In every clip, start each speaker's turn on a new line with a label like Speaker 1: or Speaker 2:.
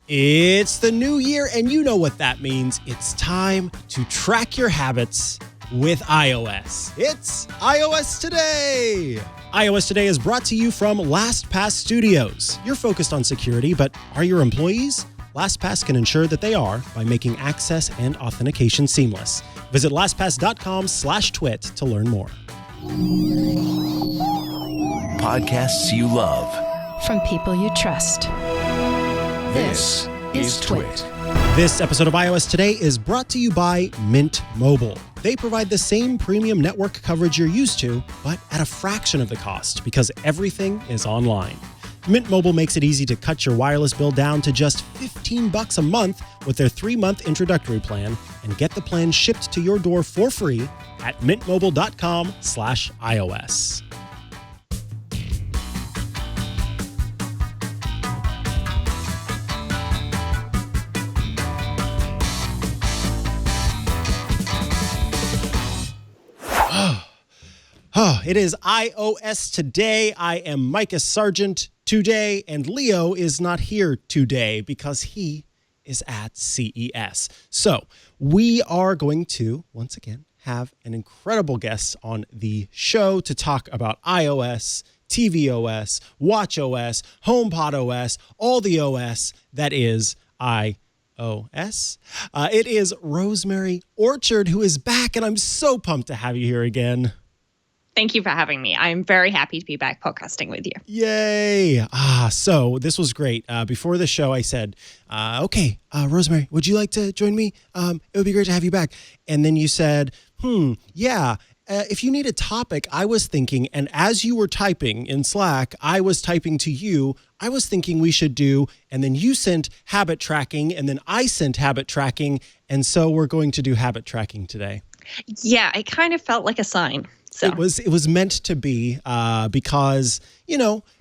Speaker 1: It's the new year, and you know what that means. It's time to track your habits with iOS. It's iOS Today! iOS Today is brought to you from LastPass Studios. You're focused on security, but are your employees? LastPass can ensure that they are by making access and authentication seamless. Visit lastpass.com/twit to learn more.
Speaker 2: Podcasts you love.
Speaker 3: From people you trust.
Speaker 2: This is Twit.
Speaker 1: This episode of iOS Today is brought to you by Mint Mobile. They provide the same premium network coverage you're used to, but at a fraction of the cost because everything is online. Mint Mobile makes it easy to cut your wireless bill down to just $15 a month with their 3-month introductory plan and get the plan shipped to your door for free at mintmobile.com/iOS. It is iOS Today. I am Mikah Sargent today, and Leo is not here today because he is at CES. So we are going to, once again, have an incredible guest on the show to talk about iOS, tvOS, watchOS, HomePod OS, all the OS that is iOS. It is Rosemary Orchard who is back, and I'm so pumped to have you here again.
Speaker 4: Thank you for having me. I'm very happy to be back podcasting with you.
Speaker 1: Yay. So this was great. Before the show, I said, okay, Rosemary, would you like to join me? It would be great to have you back. And then you said, yeah. If you need a topic, I was thinking, and as you were typing in Slack, I was typing to you, I was thinking we should do, and then you sent habit tracking, and then I sent habit tracking, and so we're going to do habit tracking today.
Speaker 4: Yeah, it kind of felt like a sign. So.
Speaker 1: It was meant to be because,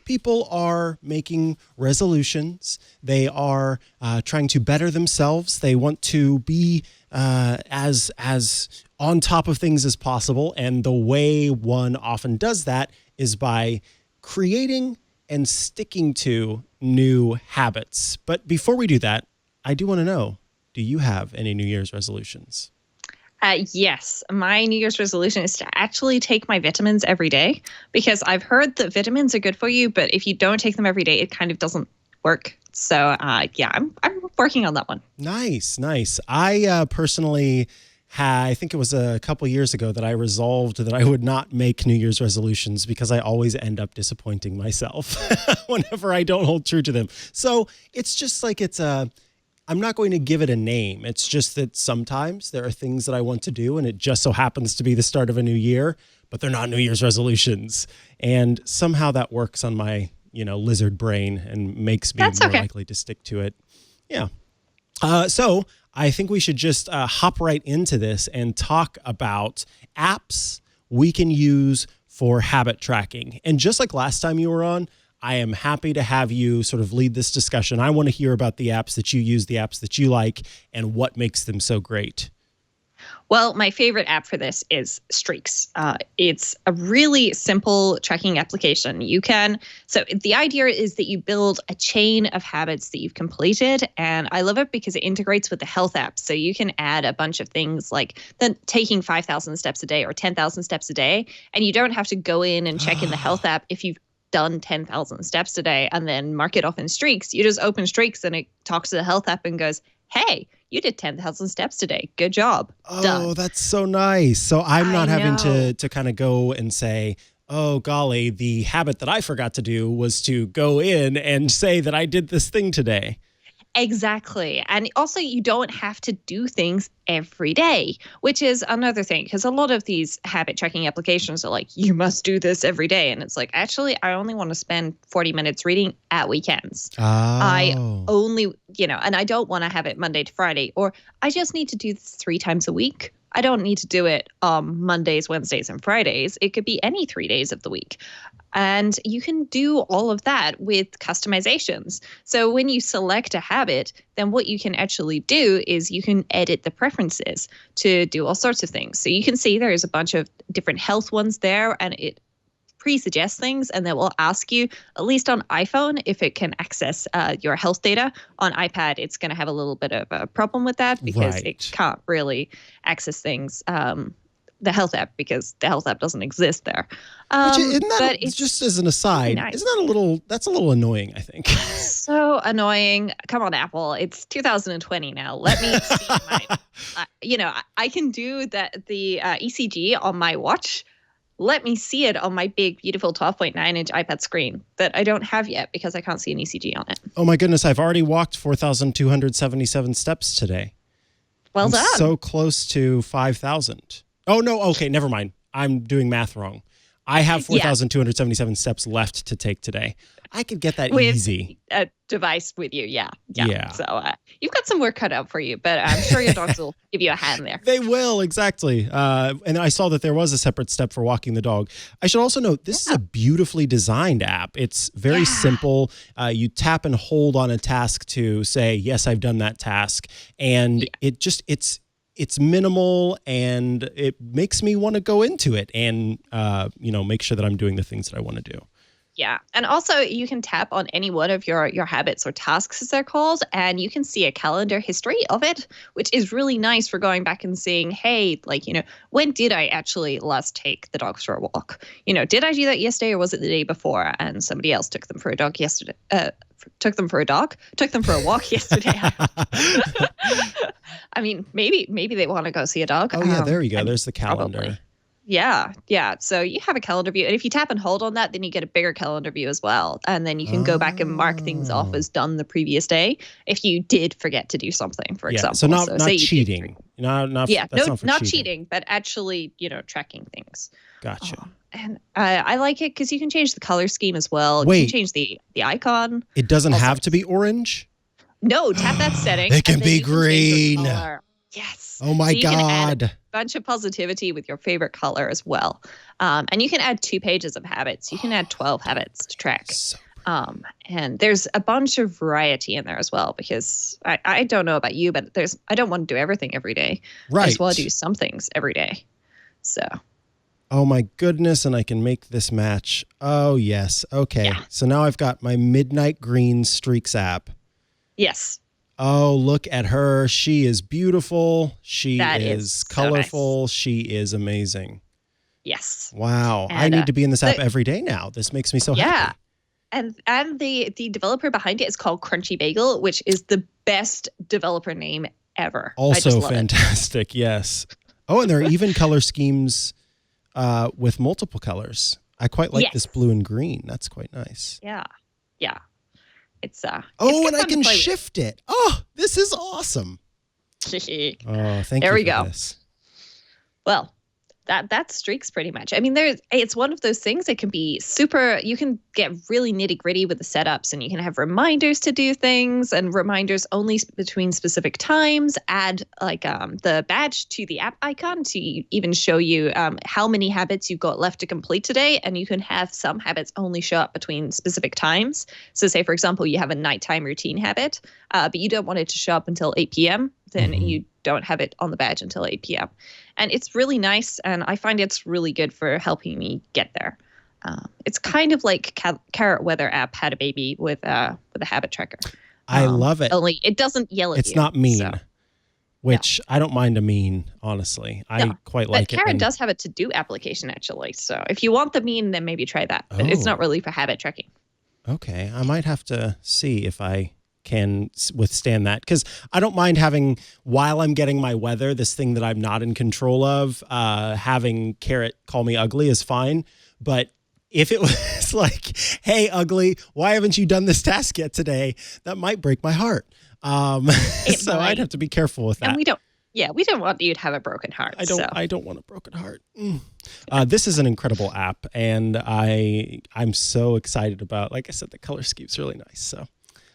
Speaker 1: people are making resolutions. They are trying to better themselves. They want to be as on top of things as possible. And the way one often does that is by creating and sticking to new habits. But before we do that, I do want to know, do you have any New Year's resolutions?
Speaker 4: Yes, my New Year's resolution is to actually take my vitamins every day because I've heard that vitamins are good for you, but if you don't take them every day, it kind of doesn't work. So, I'm working on that one.
Speaker 1: Nice. I personally I think it was a couple years ago that I resolved that I would not make New Year's resolutions because I always end up disappointing myself whenever I don't hold true to them. So it's just like I'm not going to give it a name. It's just that sometimes there are things that I want to do, and it just so happens to be the start of a new year, but they're not New Year's resolutions. And somehow that works on my, lizard brain and makes me more likely to stick to it. Yeah. So I think we should just hop right into this and talk about apps we can use for habit tracking. And just like last time you were on, I am happy to have you sort of lead this discussion. I want to hear about the apps that you use, the apps that you like, and what makes them so great.
Speaker 4: Well, my favorite app for this is Streaks. It's a really simple tracking application. So the idea is that you build a chain of habits that you've completed, and I love it because it integrates with the health app. So you can add a bunch of things like taking 5,000 steps a day or 10,000 steps a day, and you don't have to go in and check in the health app if you've done 10,000 steps a day and then mark it off in Streaks. You just open Streaks and it talks to the health app and goes, hey, you did 10,000 steps today. Good job. Done.
Speaker 1: Oh, that's so nice. So I'm not having to kind of go and say, oh, golly, the habit that I forgot to do was to go in and say that I did this thing today.
Speaker 4: Exactly. And also, you don't have to do things every day, which is another thing, because a lot of these habit tracking applications are like, you must do this every day. And it's like, actually, I only want to spend 40 minutes reading at weekends.
Speaker 1: Oh.
Speaker 4: I only, and I don't want to have it Monday to Friday, or I just need to do this 3 times a week. I don't need to do it Mondays, Wednesdays, and Fridays. It could be any 3 days of the week. And you can do all of that with customizations. So when you select a habit, then what you can actually do is you can edit the preferences to do all sorts of things. So you can see there's a bunch of different health ones there, and it pre-suggest things, and then will ask you, at least on iPhone, if it can access your health data. On iPad, it's going to have a little bit of a problem with that because it can't really access things. The health app, because the health app doesn't exist there.
Speaker 1: Isn't that,
Speaker 4: but it's
Speaker 1: just as an aside,
Speaker 4: nice.
Speaker 1: Isn't that that's a little annoying, I think.
Speaker 4: So annoying. Come on, Apple. It's 2020 now. Let me see my, I can do the ECG on my watch. Let me see it on my big, beautiful 12.9-inch iPad screen that I don't have yet because I can't see an ECG on it.
Speaker 1: Oh my goodness, I've already walked 4,277 steps today.
Speaker 4: Well done.
Speaker 1: So close to 5,000. Oh, no. Okay, never mind. I'm doing math wrong. I have 4,277 steps left to take today. I could get that easy.
Speaker 4: A device with you, yeah. So you've got some work cut out for you, but I'm sure your dogs will give you a hand there.
Speaker 1: They will, exactly. And I saw that there was a separate step for walking the dog. I should also note, this is a beautifully designed app. It's very simple. You tap and hold on a task to say, yes, I've done that task. And it's minimal, and it makes me want to go into it and, make sure that I'm doing the things that I want to do.
Speaker 4: Yeah. And also you can tap on any one of your habits or tasks, as they're called, and you can see a calendar history of it, which is really nice for going back and seeing, hey, when did I actually last take the dogs for a walk? Did I do that yesterday, or was it the day before? And somebody else took them for a dog yesterday. Took them for a walk yesterday. I mean, maybe they want to go see a dog.
Speaker 1: Oh yeah, there you go. There's the calendar.
Speaker 4: Probably. Yeah. So you have a calendar view, and if you tap and hold on that, then you get a bigger calendar view as well. And then you can go back and mark things off as done the previous day if you did forget to do something, for example.
Speaker 1: So not cheating. Not
Speaker 4: cheating, but actually, tracking things.
Speaker 1: Gotcha.
Speaker 4: And I like it because you can change the color scheme as well. You can change the icon.
Speaker 1: It doesn't have to be orange?
Speaker 4: No, tap that setting.
Speaker 1: It can be green.
Speaker 4: Yes.
Speaker 1: Oh my God.
Speaker 4: Can add a bunch of positivity with your favorite color as well. And you can add 2 pages of habits. You can add 12 habits to track.
Speaker 1: So
Speaker 4: and there's a bunch of variety in there as well, because I don't know about you, but I don't want to do everything every day.
Speaker 1: Right.
Speaker 4: I just want to do some things every day. So.
Speaker 1: Oh my goodness, and I can make this match. Oh yes. Okay. Yeah. So now I've got my Midnight Green Streaks app.
Speaker 4: Yes.
Speaker 1: Oh, look at her. She is beautiful. She is colorful. So nice. She is amazing.
Speaker 4: Yes.
Speaker 1: Wow. And, I need to be in this app every day now. This makes me so happy.
Speaker 4: And the developer behind it is called Crunchy Bagel, which is the best developer name ever.
Speaker 1: Also fantastic. Yes. Oh, and there are even color schemes with multiple colors. I quite like this blue and green. That's quite nice.
Speaker 4: Yeah. It's
Speaker 1: and I can shift it. Oh, this is awesome. Oh, thank you.
Speaker 4: There we go.
Speaker 1: This.
Speaker 4: Well, that's Streaks pretty much. I mean, it's one of those things that can be super. You can get really nitty gritty with the setups, and you can have reminders to do things, and reminders only between specific times. Add the badge to the app icon to even show you how many habits you've got left to complete today, and you can have some habits only show up between specific times. So, say for example, you have a nighttime routine habit, but you don't want it to show up until 8 p.m. Then you don't have it on the badge until 8 p.m. And it's really nice, and I find it's really good for helping me get there. It's kind of like Carrot Weather app had a baby with a habit tracker.
Speaker 1: I love it.
Speaker 4: Only it doesn't yell at you.
Speaker 1: It's not mean, which I don't mind a mean, honestly. I quite like it.
Speaker 4: But Carrot does have a to-do application, actually. So if you want the mean, then maybe try that. But it's not really for habit tracking.
Speaker 1: Okay, I might have to see if I can withstand that, because I don't mind having, while I'm getting my weather, this thing that I'm not in control of, having Carrot call me ugly is fine. But if it was like, hey, ugly, why haven't you done this task yet today? That might break my heart. So I'd have to be careful with that.
Speaker 4: And we don't want you to have a broken heart.
Speaker 1: I don't want a broken heart. This is an incredible app, and I'm so excited about, like I said, the color scheme's really nice. So.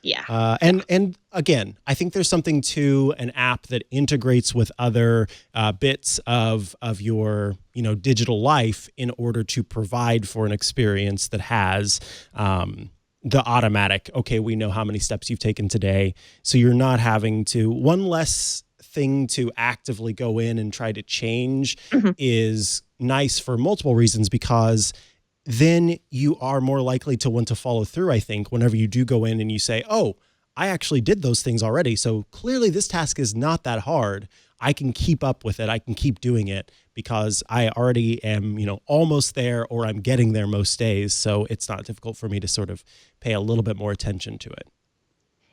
Speaker 4: Yeah.
Speaker 1: And again, I think there's something to an app that integrates with other bits of your, digital life in order to provide for an experience that has the automatic, okay, we know how many steps you've taken today. So you're not having to, one less thing to actively go in and try to change is nice for multiple reasons, because then you are more likely to want to follow through, I think, whenever you do go in and you say, oh, I actually did those things already. So clearly this task is not that hard. I can keep up with it. I can keep doing it because I already am, almost there, or I'm getting there most days. So it's not difficult for me to sort of pay a little bit more attention to it.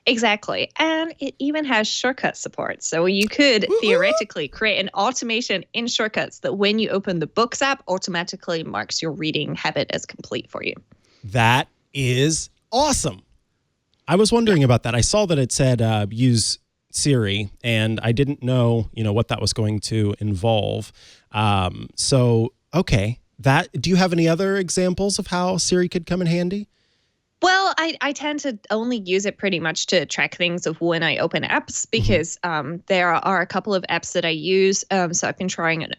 Speaker 4: Exactly. And it even has shortcut support. So you could theoretically create an automation in Shortcuts that when you open the Books app, automatically marks your reading habit as complete for you.
Speaker 1: That is awesome. I was wondering about that. I saw that it said use Siri, and I didn't know, what that was going to involve. Okay. Do you have any other examples of how Siri could come in handy?
Speaker 4: Well, I tend to only use it pretty much to track things of when I open apps because there are a couple of apps that I use. So I've been trying an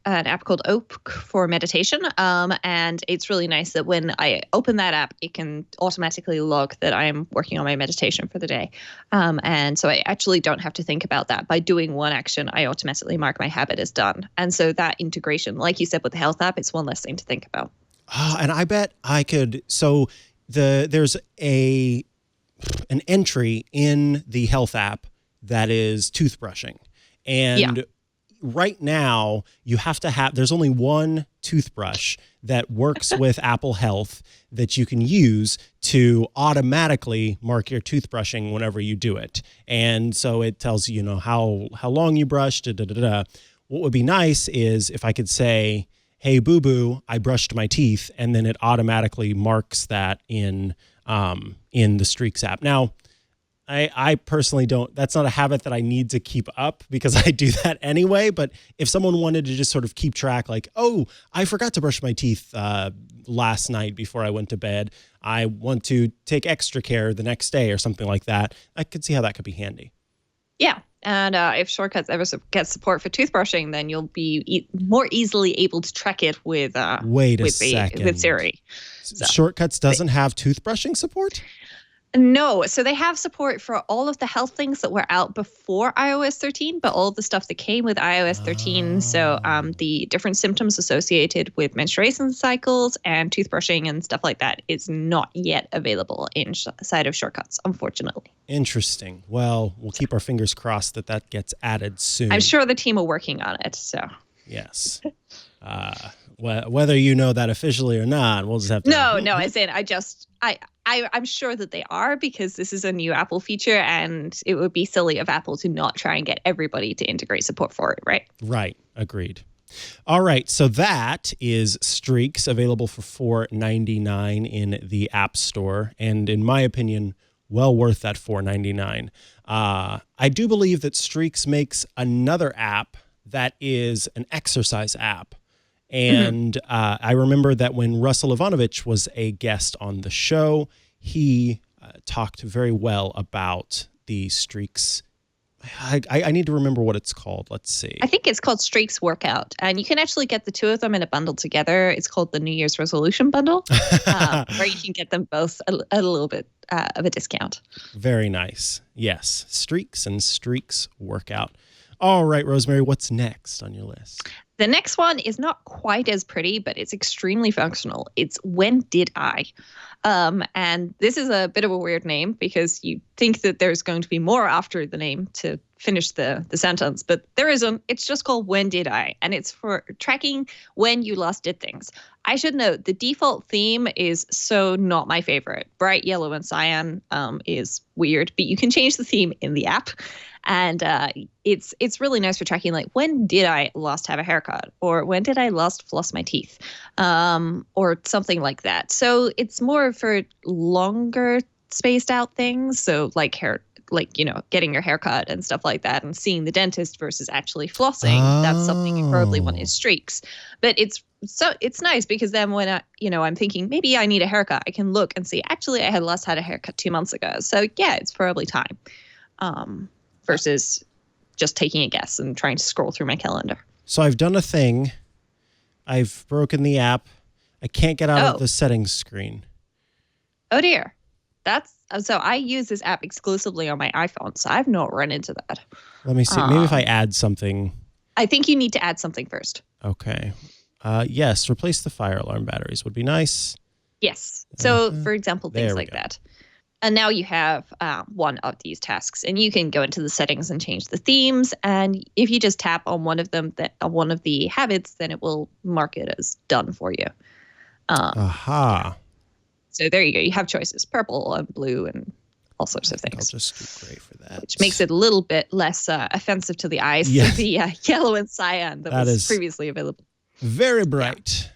Speaker 4: app called Oak for meditation. And it's really nice that when I open that app, it can automatically log that I am working on my meditation for the day. And so I actually don't have to think about that. By doing one action, I automatically mark my habit as done. And so that integration, like you said with the health app, it's one less thing to think about.
Speaker 1: And I bet I could. So there's an entry in the health app that is toothbrushing. And right now you have to there's only one toothbrush that works with Apple Health that you can use to automatically mark your toothbrushing whenever you do it. And so it tells you, how long you brushed. What would be nice is if I could say, hey, boo-boo, I brushed my teeth, and then it automatically marks that in the Streaks app. Now, I personally don't, that's not a habit that I need to keep up because I do that anyway, but if someone wanted to just sort of keep track, like, oh, I forgot to brush my teeth last night before I went to bed, I want to take extra care the next day or something like that, I could see how that could be handy. Yeah.
Speaker 4: And if Shortcuts ever get support for toothbrushing, then you'll be more easily able to track it with Siri.
Speaker 1: So, Shortcuts doesn't have toothbrushing support?
Speaker 4: No. So they have support for all of the health things that were out before iOS 13, but all of the stuff that came with iOS 13. So the different symptoms associated with menstruation cycles and toothbrushing and stuff like that is not yet available inside of Shortcuts, unfortunately.
Speaker 1: Interesting. Well, we'll keep our fingers crossed that gets added soon.
Speaker 4: I'm sure the team are working on it. So
Speaker 1: yes. Whether you know that officially or not, we'll just have to.
Speaker 4: No. As in, I'm sure that they are because this is a new Apple feature, and it would be silly of Apple to not try and get everybody to integrate support for it, right?
Speaker 1: Right. Agreed. All right. So that is Streaks, available for $4.99 in the App Store, and in my opinion, well worth that $4.99. I do believe that Streaks makes another app that is an exercise app. And I remember that when Russell Ivanovich was a guest on the show, he talked very well about the Streaks. I need to remember what it's called. Let's see.
Speaker 4: I think it's called Streaks Workout. And you can actually get the two of them in a bundle together. It's called the New Year's Resolution Bundle, where you can get them both at a little bit of a discount.
Speaker 1: Very nice. Yes. Streaks and Streaks Workout. All right, Rosemary, what's next on your list?
Speaker 4: The next one is not quite as pretty, but it's extremely functional. It's When Did I? And this is a bit of a weird name because you think that there's going to be more after the name to finish the sentence, but there isn't. It's just called When Did I? And it's for tracking when you last did things. I should note the default theme is so not my favorite. Bright yellow and cyan is weird, but you can change the theme in the app. And it's really nice for tracking, like, when did I last have a haircut? Or when did I last floss my teeth? Or something like that. So it's more for longer spaced out things. So like getting your haircut and stuff like that and seeing the dentist versus actually flossing. Oh. That's something you probably want is Streaks. But it's nice because then when I'm thinking maybe I need a haircut, I can look and see, actually I had last had a haircut 2 months ago. So yeah, it's probably time. Versus just taking a guess and trying to scroll through my calendar.
Speaker 1: So I've done a thing. I've broken the app. I can't get out of the settings screen.
Speaker 4: Oh dear. So I use this app exclusively on my iPhone, so I've not run into that.
Speaker 1: Let me see. Maybe if I add something.
Speaker 4: I think you need to add something first.
Speaker 1: Okay. Yes, replace the fire alarm batteries would be nice.
Speaker 4: Yes. So, for example, things
Speaker 1: There we
Speaker 4: like
Speaker 1: go.
Speaker 4: that. And now you have one of these tasks, and you can go into the settings and change the themes. And if you just tap on one of them, on one of the habits, then it will mark it as done for you.
Speaker 1: Aha.
Speaker 4: So there you go. You have choices: purple and blue and all sorts of
Speaker 1: I'll
Speaker 4: things,
Speaker 1: just do gray for that.
Speaker 4: which makes it a little bit less offensive to the eyes
Speaker 1: Yeah.
Speaker 4: than the yellow and cyan that was
Speaker 1: is
Speaker 4: previously available.
Speaker 1: very bright.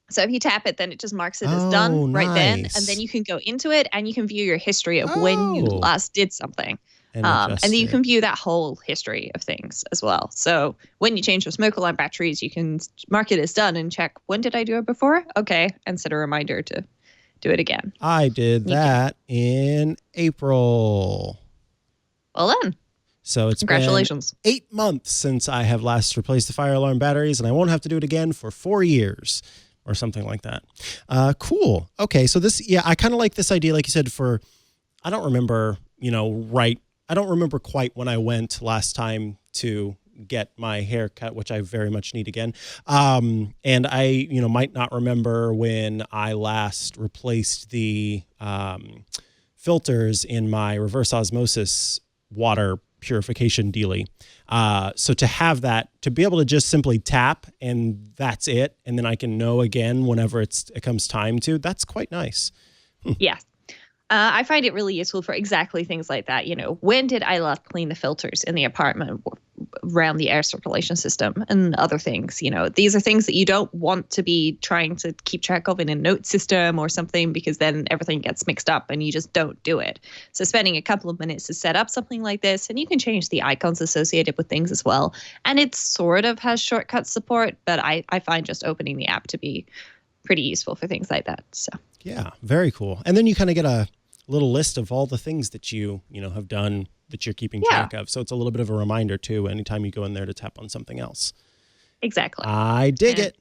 Speaker 4: So if you tap it, then it just marks it as done right then.
Speaker 1: Nice.
Speaker 4: And then you can go into it and you can view your history of when you
Speaker 1: Oh.
Speaker 4: last did something.
Speaker 1: And
Speaker 4: And
Speaker 1: adjust
Speaker 4: then you
Speaker 1: it.
Speaker 4: can view that whole history of things as well. So when you change your smoke alarm batteries, you can mark it as done and check, when did I do it before? Okay. And set a reminder to do it again.
Speaker 1: I did that in April.
Speaker 4: Well then,
Speaker 1: So it's
Speaker 4: congratulations.
Speaker 1: been 8 months since I have last replaced the fire alarm batteries, and I won't have to do it again for 4 years or something like that. Cool. Okay. So I kind of like this idea, like you said, I don't remember, I don't remember quite when I went last time to get my hair cut, which I very much need again. And I, might not remember when I last replaced the filters in my reverse osmosis water purification dealie. So to have that, to be able to just simply tap and that's it, and then I can know again whenever it comes time to, that's quite nice.
Speaker 4: Yeah. I find it really useful for exactly things like that. When did I last clean the filters in the apartment around the air circulation system and other things? These are things that you don't want to be trying to keep track of in a note system or something, because then everything gets mixed up and you just don't do it. So spending a couple of minutes to set up something like this, and you can change the icons associated with things as well. And it sort of has shortcut support, but I find just opening the app to be pretty useful for things like that. So
Speaker 1: Yeah, very cool. And then you kind of get a little list of all the things that you have done that you're keeping track of. So it's a little bit of a reminder too, anytime you go in there to tap on something else.
Speaker 4: exactly.
Speaker 1: I dig it.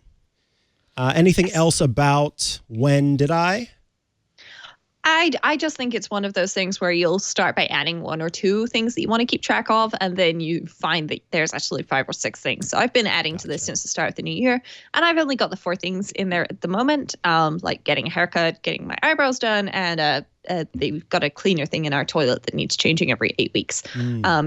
Speaker 1: Anything else about when did I?
Speaker 4: I just think it's one of those things where you'll start by adding one or two things that you want to keep track of, and then you find that there's actually 5 or 6 things. So I've been adding to this since the start of the new year, and I've only got the 4 things in there at the moment, like getting a haircut, getting my eyebrows done, and they've got a cleaner thing in our toilet that needs changing every 8 weeks.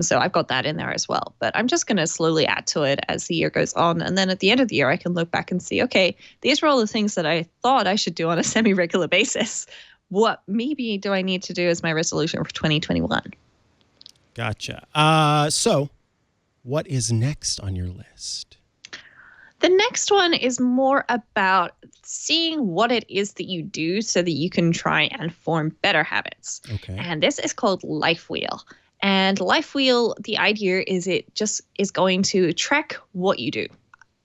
Speaker 4: So I've got that in there as well. But I'm just going to slowly add to it as the year goes on. And then at the end of the year, I can look back and see, okay, these were all the things that I thought I should do on a semi-regular basis. What maybe do I need to do as my resolution for 2021?
Speaker 1: Gotcha. So what is next on your list?
Speaker 4: The next one is more about seeing what it is that you do so that you can try and form better habits.
Speaker 1: Okay.
Speaker 4: And this is called Lifewheel. And Lifewheel, the idea is it just is going to track what you do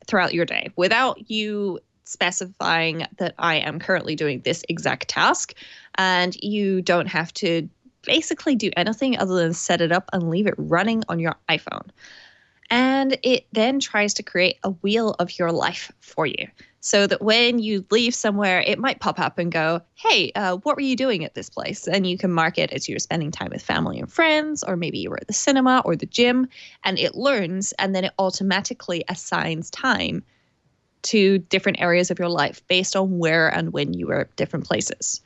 Speaker 4: throughout your day without you specifying that I am currently doing this exact task. And you don't have to basically do anything other than set it up and leave it running on your iPhone. And it then tries to create a wheel of your life for you, so that when you leave somewhere, it might pop up and go, hey, what were you doing at this place? And you can mark it as you're spending time with family and friends, or maybe you were at the cinema or the gym, and it learns, and then it automatically assigns time to different areas of your life based on where and when you were at different places.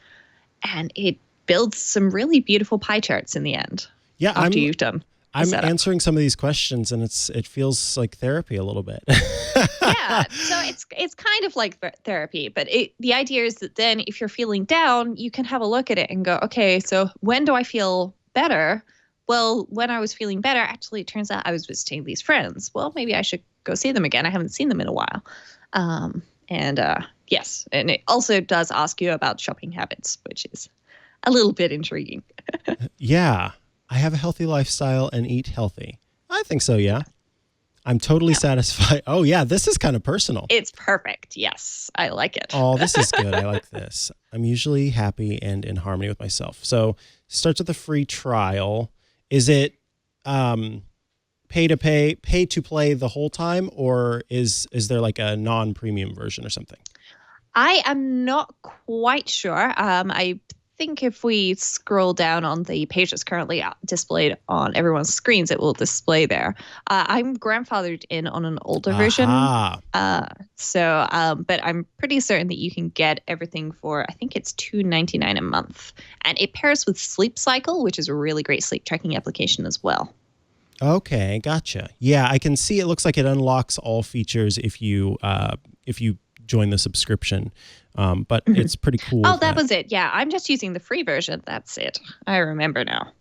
Speaker 4: And it builds some really beautiful pie charts in the end.
Speaker 1: Yeah,
Speaker 4: after you've done.
Speaker 1: I'm answering some of these questions, and it feels like therapy a little bit.
Speaker 4: Yeah, so it's kind of like therapy, but the idea is that then if you're feeling down, you can have a look at it and go, okay, so when do I feel better? Well, when I was feeling better, actually, it turns out I was visiting these friends. Well, maybe I should go see them again. I haven't seen them in a while. Yes, and it also does ask you about shopping habits, which is a little bit intriguing.
Speaker 1: Yeah. I have a healthy lifestyle and eat healthy. I think so, yeah. I'm totally satisfied. Oh, yeah, this is kind of personal.
Speaker 4: It's perfect. Yes, I like it.
Speaker 1: Oh, this is good. I like this. I'm usually happy and in harmony with myself. So starts with a free trial. Is it pay to play the whole time, or is there like a non-premium version or something?
Speaker 4: I am not quite sure. I think if we scroll down on the page that's currently displayed on everyone's screens, it will display there. I'm grandfathered in on an older version. But I'm pretty certain that you can get everything for, I think it's $2.99 a month. And it pairs with Sleep Cycle, which is a really great sleep tracking application as well.
Speaker 1: Okay, gotcha. Yeah, I can see it looks like it unlocks all features if you join the subscription. But it's pretty cool.
Speaker 4: Oh, that was it. Yeah, I'm just using the free version. That's it. I remember now.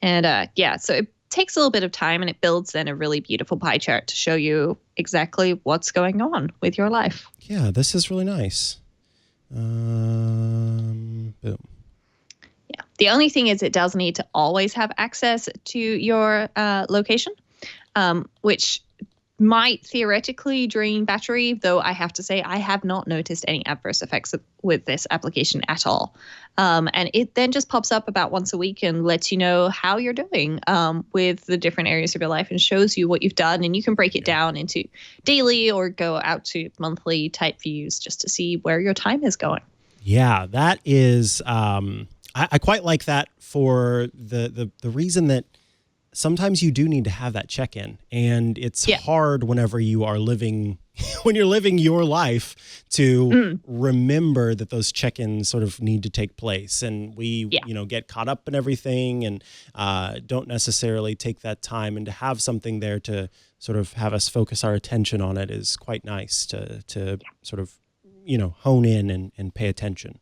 Speaker 4: And so it takes a little bit of time, and it builds then a really beautiful pie chart to show you exactly what's going on with your life.
Speaker 1: Yeah, this is really nice. Boom.
Speaker 4: Yeah. The only thing is it does need to always have access to your location, which might theoretically drain battery, though I have to say I have not noticed any adverse effects with this application at all. And it then just pops up about once a week and lets you know how you're doing with the different areas of your life and shows you what you've done. And you can break it down into daily or go out to monthly type views just to see where your time is going.
Speaker 1: Yeah, that is, I quite like that for the reason that sometimes you do need to have that check-in, and it's hard whenever you are living, when you're living your life to remember that those check-ins sort of need to take place. And we, get caught up in everything and don't necessarily take that time, and to have something there to sort of have us focus our attention on it is quite nice to sort of, hone in and pay attention.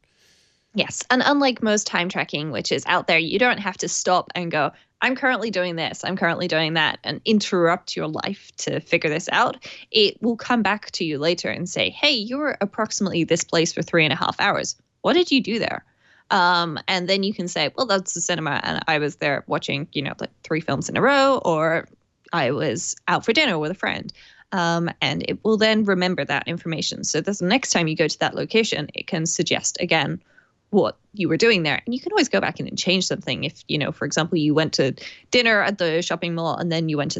Speaker 4: Yes. And unlike most time tracking, which is out there, you don't have to stop and go, I'm currently doing this, I'm currently doing that, and interrupt your life to figure this out. It will come back to you later and say, hey, you were approximately this place for 3.5 hours. What did you do there? And then you can say, well, that's the cinema, and I was there watching, like 3 films in a row, or I was out for dinner with a friend. And it will then remember that information. So the next time you go to that location, it can suggest again what you were doing there. And you can always go back in and change something. If, for example, you went to dinner at the shopping mall and then you went to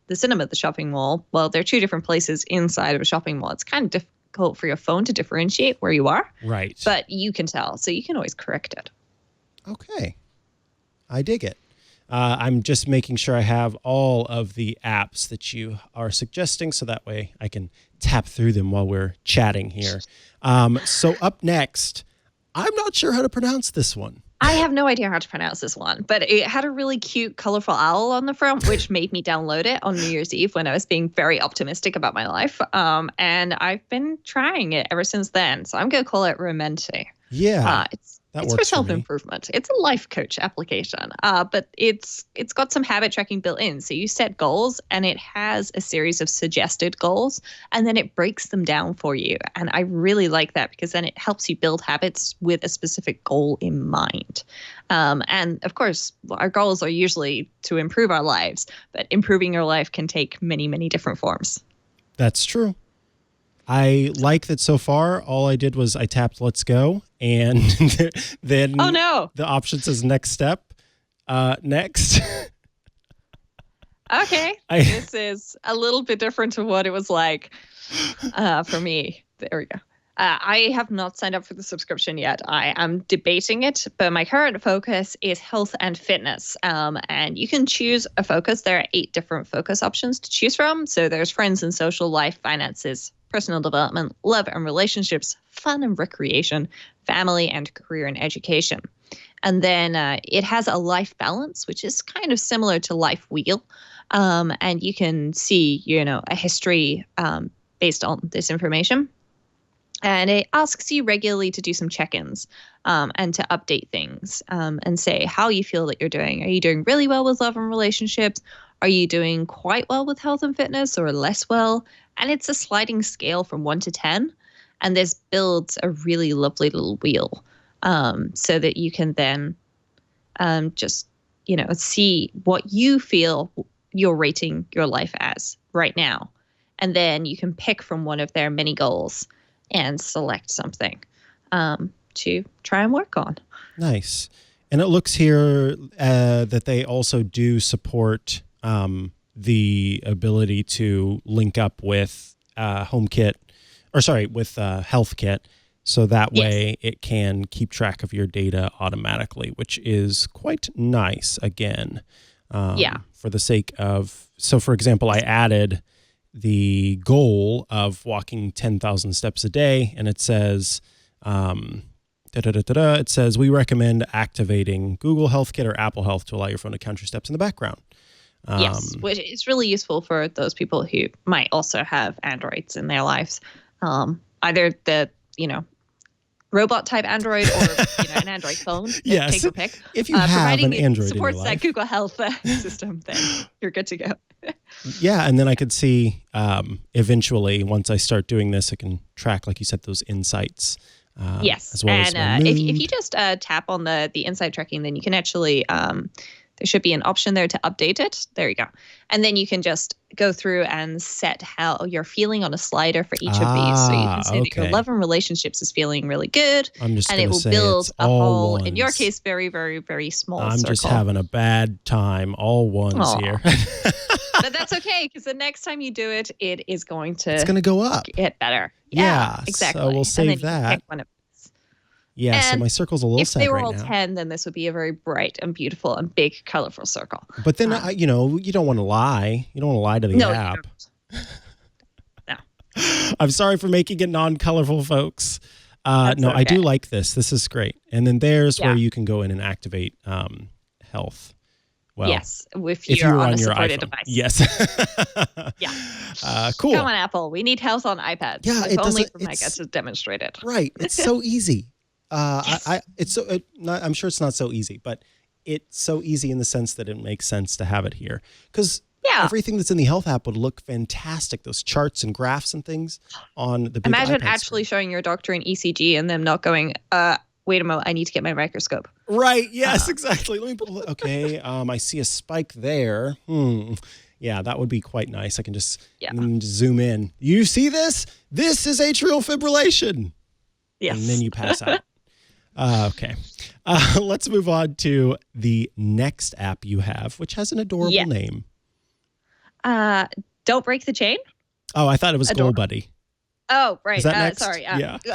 Speaker 4: the cinema at the shopping mall. Well, they're 2 different places inside of a shopping mall. It's kind of difficult for your phone to differentiate where you are.
Speaker 1: Right.
Speaker 4: But you can tell. So you can always correct it.
Speaker 1: Okay. I dig it. I'm just making sure I have all of the apps that you are suggesting, so that way I can tap through them while we're chatting here. So up next, I'm not sure how to pronounce this one.
Speaker 4: I have no idea how to pronounce this one, but it had a really cute, colorful owl on the front, which made me download it on New Year's Eve when I was being very optimistic about my life. And I've been trying it ever since then. So I'm going to call it Remente.
Speaker 1: Yeah.
Speaker 4: It's for self-improvement. It's a life coach application, but it's got some habit tracking built in. So you set goals, and it has a series of suggested goals, and then it breaks them down for you. And I really like that, because then it helps you build habits with a specific goal in mind. And of course, our goals are usually to improve our lives, but improving your life can take many, many different forms.
Speaker 1: That's true. I like that so far. All I did was I tapped "Let's go," and then the option says "Next step." Next.
Speaker 4: Okay, this is a little bit different to what it was like for me. There we go. I have not signed up for the subscription yet. I am debating it, but my current focus is health and fitness. And you can choose a focus. There are 8 different focus options to choose from. So there's friends and social life, finances, personal development, love and relationships, fun and recreation, family and career and education. And then it has a life balance, which is kind of similar to Lifewheel. And you can see, a history based on this information. And it asks you regularly to do some check-ins and to update things and say how you feel that you're doing. Are you doing really well with love and relationships? Are you doing quite well with health and fitness, or less well? And it's a sliding scale from 1 to 10. And this builds a really lovely little wheel so that you can then just, see what you feel you're rating your life as right now. And then you can pick from one of their many goals and select something to try and work on. Nice.
Speaker 1: And it looks here that they also do support the ability to link up with HomeKit, with HealthKit. So that way it can keep track of your data automatically, which is quite nice again. For the sake of, so for example, I added the goal of walking 10,000 steps a day, and it says, it says, we recommend activating Google Health Kit or Apple Health to allow your phone to count your steps in the background.
Speaker 4: Yes, which is really useful for those people who might also have Androids in their lives. Either the, robot type Android or an Android phone.
Speaker 1: Yes.
Speaker 4: Take your pick.
Speaker 1: If you have an Android in your life.
Speaker 4: Supports that Google Health system, then you're good to go.
Speaker 1: Yeah, and then I could see eventually, once I start doing this, I can track, like you said, those insights.
Speaker 4: Yes,
Speaker 1: as well
Speaker 4: and
Speaker 1: as
Speaker 4: if you just tap on the insight tracking, then you can actually there should be an option there to update it. There you go. And then you can just go through and set how you're feeling on a slider for each of these. So you can say that your love and relationships is feeling really good.
Speaker 1: I'm just
Speaker 4: and it will build a whole, in your case, very, very, very small circle.
Speaker 1: I'm just having a bad time, all ones here.
Speaker 4: But that's okay, because the next time you do it, it's going to
Speaker 1: go up.
Speaker 4: Get better.
Speaker 1: Yeah,
Speaker 4: exactly.
Speaker 1: So we'll save that. Yeah, so my circle's a little sad right now.
Speaker 4: If they were all 10, then this would be a very bright and beautiful and big, colorful circle.
Speaker 1: But then, you don't want to lie. You don't want to lie to the app.
Speaker 4: No.
Speaker 1: I'm sorry for making it non-colorful, folks. No,
Speaker 4: okay.
Speaker 1: I do like this. This is great. And then there's where you can go in and activate health. Well,
Speaker 4: yes, if you're on a supported device.
Speaker 1: Yes. Cool.
Speaker 4: Come on, Apple. We need health on iPads.
Speaker 1: Yeah,
Speaker 4: if only for Mikah to demonstrate it.
Speaker 1: Right. It's so easy. I'm sure it's not so easy, but it's so easy in the sense that it makes sense to have it here. Because everything that's in the health app would look fantastic. Those charts and graphs and things on the big
Speaker 4: Imagine
Speaker 1: iPad
Speaker 4: actually
Speaker 1: screen.
Speaker 4: showing your doctor an ECG and them not going, wait a moment, I need to get my microscope.
Speaker 1: Right. Yes, exactly. Okay. I see a spike there. Yeah, that would be quite nice. I can just zoom in. You see this? This is atrial fibrillation.
Speaker 4: Yes.
Speaker 1: And then you pass out. Okay. Let's move on to the next app you have, which has an adorable name.
Speaker 4: Don't Break the Chain?
Speaker 1: Oh, I thought it was Goal Buddy.
Speaker 4: Oh, right.
Speaker 1: Is that next?
Speaker 4: Sorry.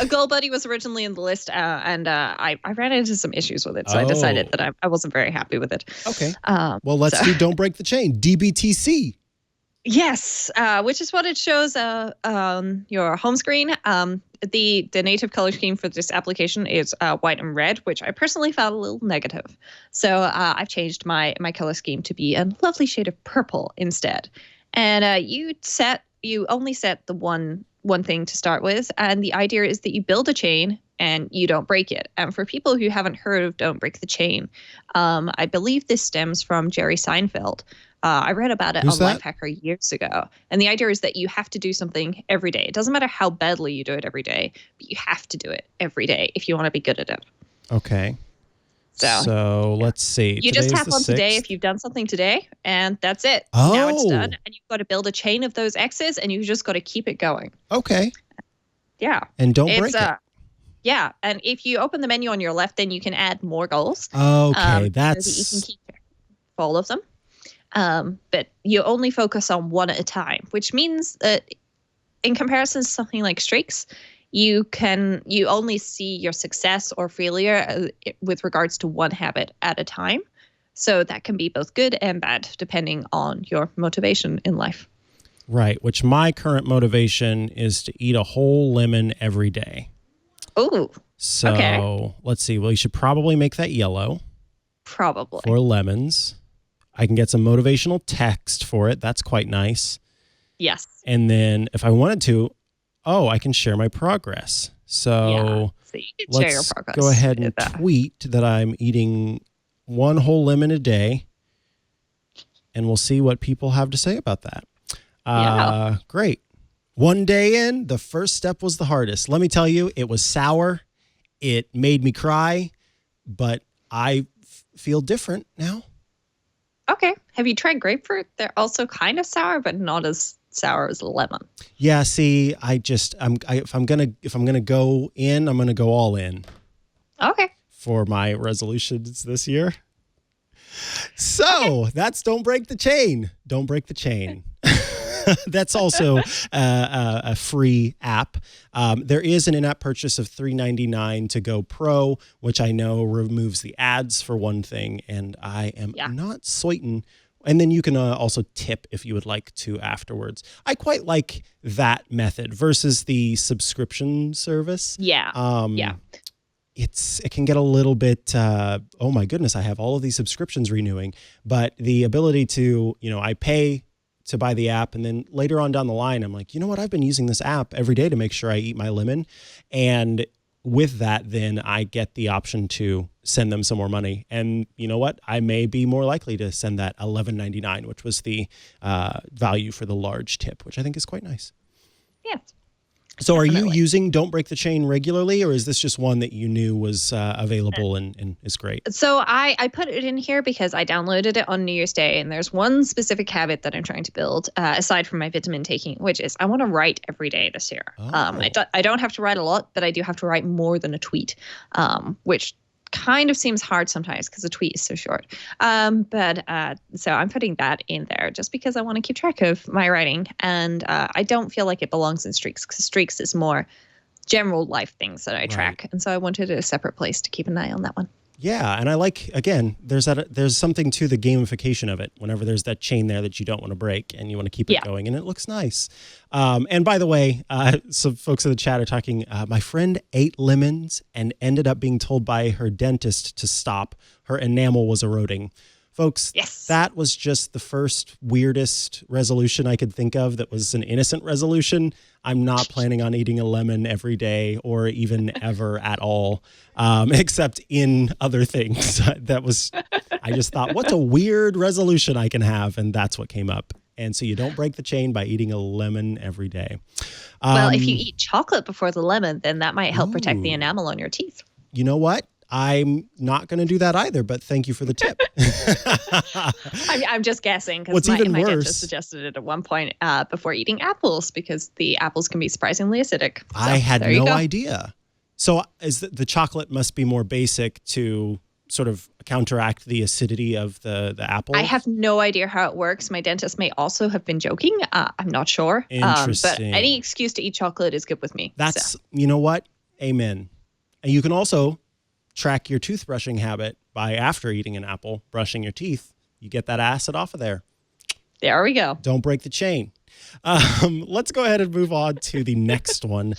Speaker 4: Goal Buddy was originally in the list, and I ran into some issues with it, so I decided that I wasn't very happy with it.
Speaker 1: Okay. Well, let's do Don't Break the Chain, DBTC.
Speaker 4: Yes, which is what it shows on your home screen. The native color scheme for this application is white and red, which I personally found a little negative. So I've changed my color scheme to be a lovely shade of purple instead. And you only set the one thing to start with, and the idea is that you build a chain and you don't break it. And for people who haven't heard of Don't Break the Chain, I believe this stems from Jerry Seinfeld. I read about it on Lifehacker years ago. And the idea is that you have to do something every day. It doesn't matter how badly you do it every day, but you have to do it every day if you want to be good at it.
Speaker 1: Okay. So let's see.
Speaker 4: You just tap on today if you've done something today, and that's it.
Speaker 1: Oh.
Speaker 4: Now it's done. And you've got to build a chain of those X's, and you've just got to keep it going.
Speaker 1: Okay.
Speaker 4: Yeah.
Speaker 1: And don't break it.
Speaker 4: Yeah. And if you open the menu on your left, then you can add more goals.
Speaker 1: Okay.
Speaker 4: So that you can keep all of them. But you only focus on one at a time, which means that in comparison to something like streaks, you only see your success or failure with regards to one habit at a time. So that can be both good and bad, depending on your motivation in life.
Speaker 1: Right. Which my current motivation is to eat a whole lemon every day.
Speaker 4: Ooh.
Speaker 1: So let's see. Well, you should probably make that yellow.
Speaker 4: Probably.
Speaker 1: For lemons. I can get some motivational text for it. That's quite nice.
Speaker 4: Yes.
Speaker 1: And then if I wanted to, I can share my progress. So,
Speaker 4: you can share your progress.
Speaker 1: Go ahead and tweet that I'm eating one whole lemon a day, and we'll see what people have to say about that. Great. One day in, the first step was the hardest. Let me tell you, it was sour. It made me cry, but I feel different now.
Speaker 4: Okay. Have you tried grapefruit? They're also kind of sour, but not as sour as lemon.
Speaker 1: Yeah. See, if I'm gonna go in, I'm gonna go all in.
Speaker 4: Okay.
Speaker 1: For my resolutions this year. So that's Don't Break the Chain. Don't break the chain. That's also a free app. There is an in-app purchase of $3.99 to go Pro, which I know removes the ads for one thing, and I am not certain. And then you can also tip if you would like to afterwards. I quite like that method versus the subscription service.
Speaker 4: Yeah.
Speaker 1: It can get a little bit, oh my goodness, I have all of these subscriptions renewing. But the ability to, I pay to buy the app, and then later on down the line, I'm like, you know what? I've been using this app every day to make sure I eat my lemon. And with that, then I get the option to send them some more money. And you know what? I may be more likely to send that $11.99, which was the value for the large tip, which I think is quite nice.
Speaker 4: Yeah.
Speaker 1: So are you using Don't Break the Chain regularly, or is this just one that you knew was available and is great?
Speaker 4: So I put it in here because I downloaded it on New Year's Day, and there's one specific habit that I'm trying to build, aside from my vitamin taking, which is I want to write every day this year.
Speaker 1: Oh.
Speaker 4: I don't have to write a lot, but I do have to write more than a tweet, which kind of seems hard sometimes because a tweet is so short. So I'm putting that in there just because I want to keep track of my writing. And I don't feel like it belongs in Streaks because Streaks is more general life things that I track. And so I wanted a separate place to keep an eye on that one.
Speaker 1: Yeah, and I like, again, there's something to the gamification of it whenever there's that chain there that you don't want to break and you want to keep it going, and it looks nice. And by the way, some folks in the chat are talking, my friend ate lemons and ended up being told by her dentist to stop. Her enamel was eroding. Folks, that was just the first weirdest resolution I could think of that was an innocent resolution. I'm not planning on eating a lemon every day or even ever at all, except in other things. I just thought, what's a weird resolution I can have? And that's what came up. And so you don't break the chain by eating a lemon every day.
Speaker 4: Well, if you eat chocolate before the lemon, then that might help protect the enamel on your teeth.
Speaker 1: You know what? I'm not going to do that either, but thank you for the tip.
Speaker 4: I'm just guessing
Speaker 1: because
Speaker 4: my dentist suggested it at one point before eating apples because the apples can be surprisingly acidic. So,
Speaker 1: I had no idea. So the chocolate must be more basic to sort of counteract the acidity of the apple?
Speaker 4: I have no idea how it works. My dentist may also have been joking. I'm not sure.
Speaker 1: Interesting.
Speaker 4: But any excuse to eat chocolate is good with me.
Speaker 1: You know what? Amen. And you can also track your toothbrushing habit by after eating an apple, brushing your teeth. You get that acid off of there.
Speaker 4: There we go.
Speaker 1: Don't break the chain. Let's go ahead and move on to the next one.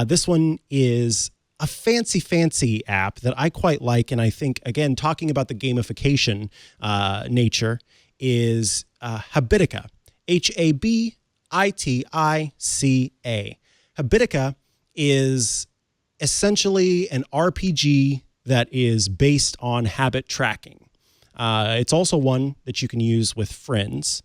Speaker 1: This one is a fancy app that I quite like. And I think, again, talking about the gamification nature is Habitica. Habitica. Habitica is essentially an RPG that is based on habit tracking. It's also one that you can use with friends,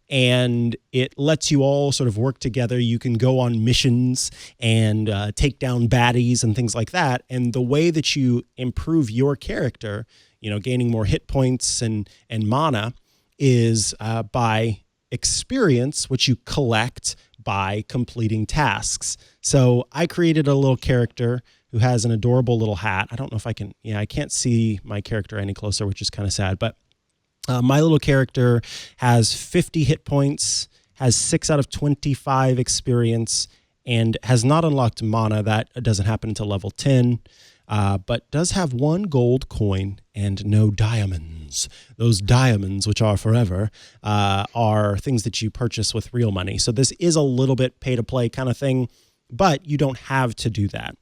Speaker 1: and it lets you all sort of work together. You can go on missions and take down baddies and things like that. And the way that you improve your character, gaining more hit points and mana is by experience, which you collect by completing tasks. So I created a little character who has an adorable little hat. I don't know if I can't see my character any closer, which is kind of sad, but my little character has 50 hit points, has 6 out of 25 experience, and has not unlocked mana. That doesn't happen until level 10, but does have 1 gold coin and no diamonds. Those diamonds, which are forever, are things that you purchase with real money. So this is a little bit pay-to-play kind of thing, but you don't have to do that.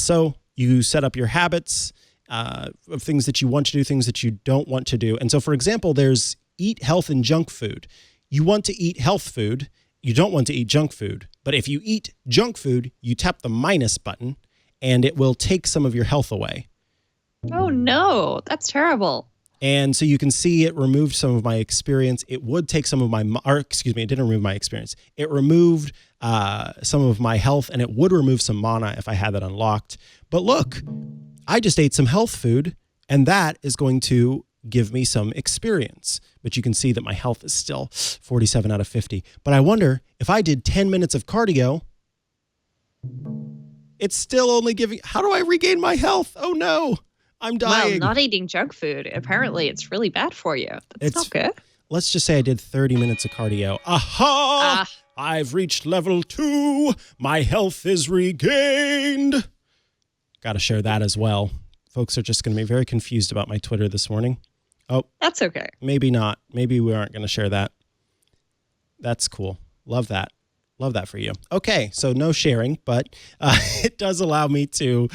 Speaker 1: So you set up your habits of things that you want to do, things that you don't want to do. And so, for example, there's eat health and junk food. You want to eat health food. You don't want to eat junk food. But if you eat junk food, you tap the minus button, and it will take some of your health away.
Speaker 4: Oh, no. That's terrible.
Speaker 1: And so you can see it removed some of my experience. It would take some of it didn't remove my experience. It removed some of my health, and it would remove some mana if I had that unlocked. But look, I just ate some health food, and that is going to give me some experience. But you can see that my health is still 47 out of 50. But I wonder if I did 10 minutes of cardio, it's still only giving... How do I regain my health? Oh, no. I'm dying.
Speaker 4: Well, not eating junk food. Apparently, it's really bad for you. That's not good.
Speaker 1: Let's just say I did 30 minutes of cardio. Aha! I've reached level 2. My health is regained. Got to share that as well. Folks are just going to be very confused about my Twitter this morning. Oh,
Speaker 4: that's okay.
Speaker 1: Maybe not. Maybe we aren't going to share that. That's cool. Love that. Love that for you. Okay, so no sharing, but it does allow me to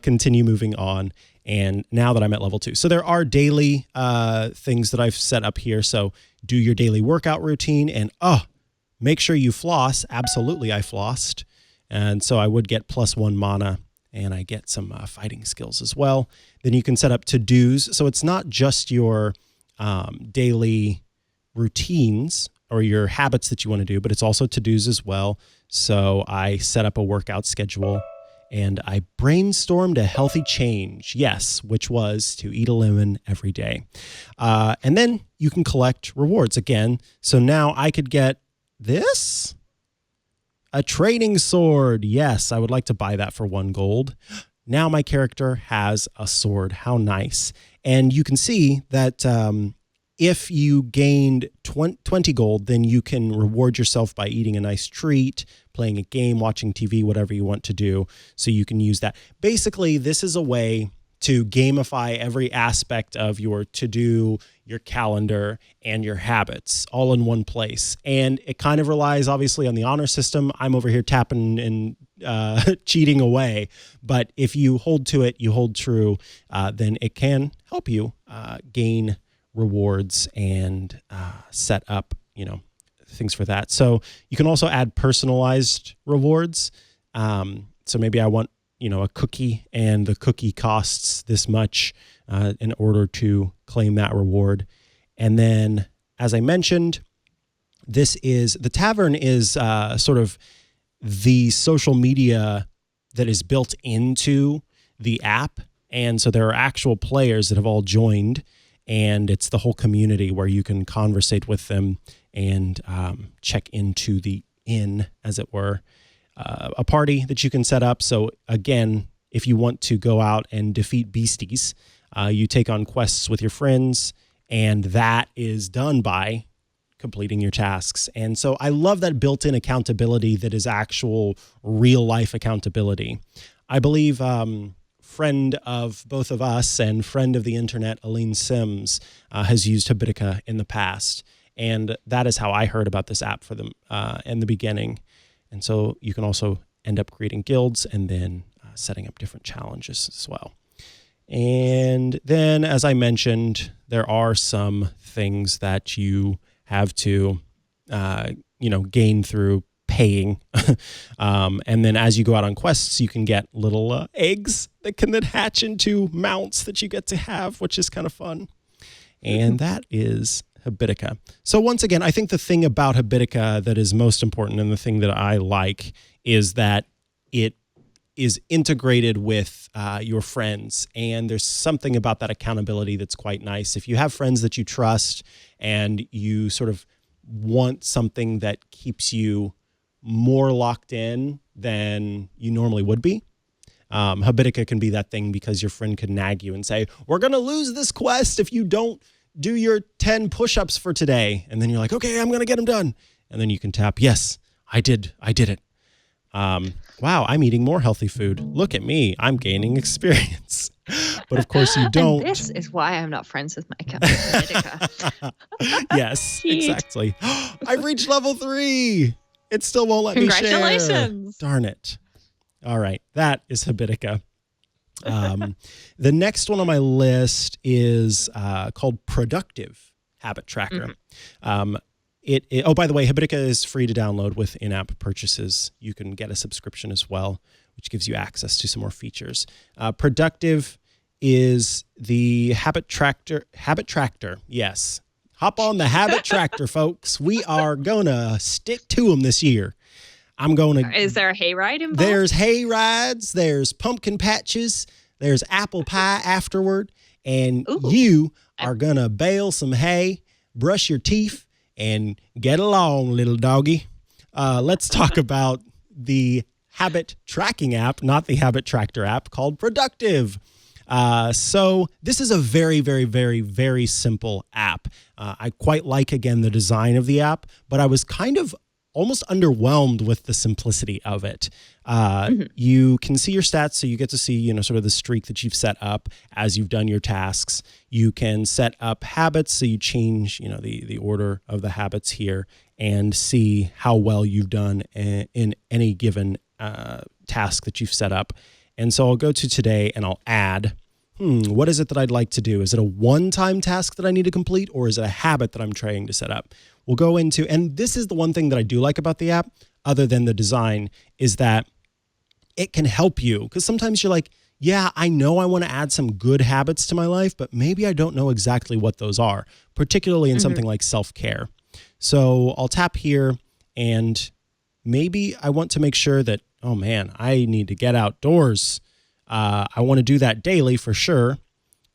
Speaker 1: continue moving on. And now that I'm at level 2. So there are daily things that I've set up here. So do your daily workout routine and make sure you floss. Absolutely, I flossed. And so I would get +1 mana and I get some fighting skills as well. Then you can set up to-dos. So it's not just your daily routines or your habits that you want to do, but it's also to-dos as well. So I set up a workout schedule and I brainstormed a healthy change, yes, which was to eat a lemon every day. And then you can collect rewards again. So now I could get this, a training sword. Yes, I would like to buy that for 1 gold. Now my character has a sword. How nice. And you can see that if you gained 20 gold, then you can reward yourself by eating a nice treat, playing a game, watching TV, whatever you want to do. So you can use that. Basically, this is a way to gamify every aspect of your to-do, your calendar, and your habits all in one place. And it kind of relies, obviously, on the honor system. I'm over here tapping and cheating away. But if you hold to it, you hold true, then it can help you gain rewards and set up, things for that. So you can also add personalized rewards. So maybe I want, a cookie and the cookie costs this much in order to claim that reward. And then, as I mentioned, the tavern is sort of the social media that is built into the app. And so there are actual players that have all joined. And it's the whole community where you can conversate with them and check into the inn, as it were, a party that you can set up. So again, if you want to go out and defeat beasties, you take on quests with your friends, and that is done by completing your tasks. And so I love that built-in accountability that is actual real-life accountability. I believe friend of both of us and friend of the internet, Aline Sims, has used Habitica in the past. And that is how I heard about this app for them in the beginning. And so you can also end up creating guilds and then setting up different challenges as well. And then, as I mentioned, there are some things that you have to, gain through paying. And then as you go out on quests, you can get little eggs that can then hatch into mounts that you get to have, which is kind of fun. And that is Habitica. So once again, I think the thing about Habitica that is most important and the thing that I like is that it is integrated with your friends. And there's something about that accountability that's quite nice. If you have friends that you trust and you sort of want something that keeps you more locked in than you normally would be, Habitica can be that thing, because your friend could nag you and say, we're going to lose this quest if you don't do your 10 push-ups for today. And then you're like, okay, I'm going to get them done. And then you can tap, yes, I did it. Wow, I'm eating more healthy food. Look at me. I'm gaining experience. But of course you don't.
Speaker 4: And this is why I'm not friends with Mikah.
Speaker 1: Yes, exactly. I've reached level 3. It still won't let me share.
Speaker 4: Congratulations.
Speaker 1: Darn it. All right, that is Habitica. The next one on my list is called Productive Habit Tracker. Mm-hmm. Oh, by the way, Habitica is free to download with in-app purchases. You can get a subscription as well, which gives you access to some more features. Productive is the habit tractor. Yes. Hop on the habit tractor, folks. We are going to stick to them this year. Is there a hayride involved? There's hayrides, there's pumpkin patches, there's apple pie afterward, and you are going to bale some hay, brush your teeth, and get along, little doggy. Let's talk about the habit tracking app, not the habit tractor app, called Productive. So this is a very, very, very, very simple app. I quite like, again, the design of the app, but I was kind of almost underwhelmed with the simplicity of it. You can see your stats, so you get to see, sort of the streak that you've set up as you've done your tasks. You can set up habits, so you change, the order of the habits here and see how well you've done in any given task that you've set up. And so I'll go to today and I'll add, what is it that I'd like to do? Is it a one-time task that I need to complete, or is it a habit that I'm trying to set up? We'll go into, and this is the one thing that I do like about the app, other than the design, is that it can help you. Because sometimes you're like, yeah, I know I want to add some good habits to my life, but maybe I don't know exactly what those are, particularly in something like self-care. So I'll tap here, and maybe I want to make sure that, oh man, I need to get outdoors. I want to do that daily for sure.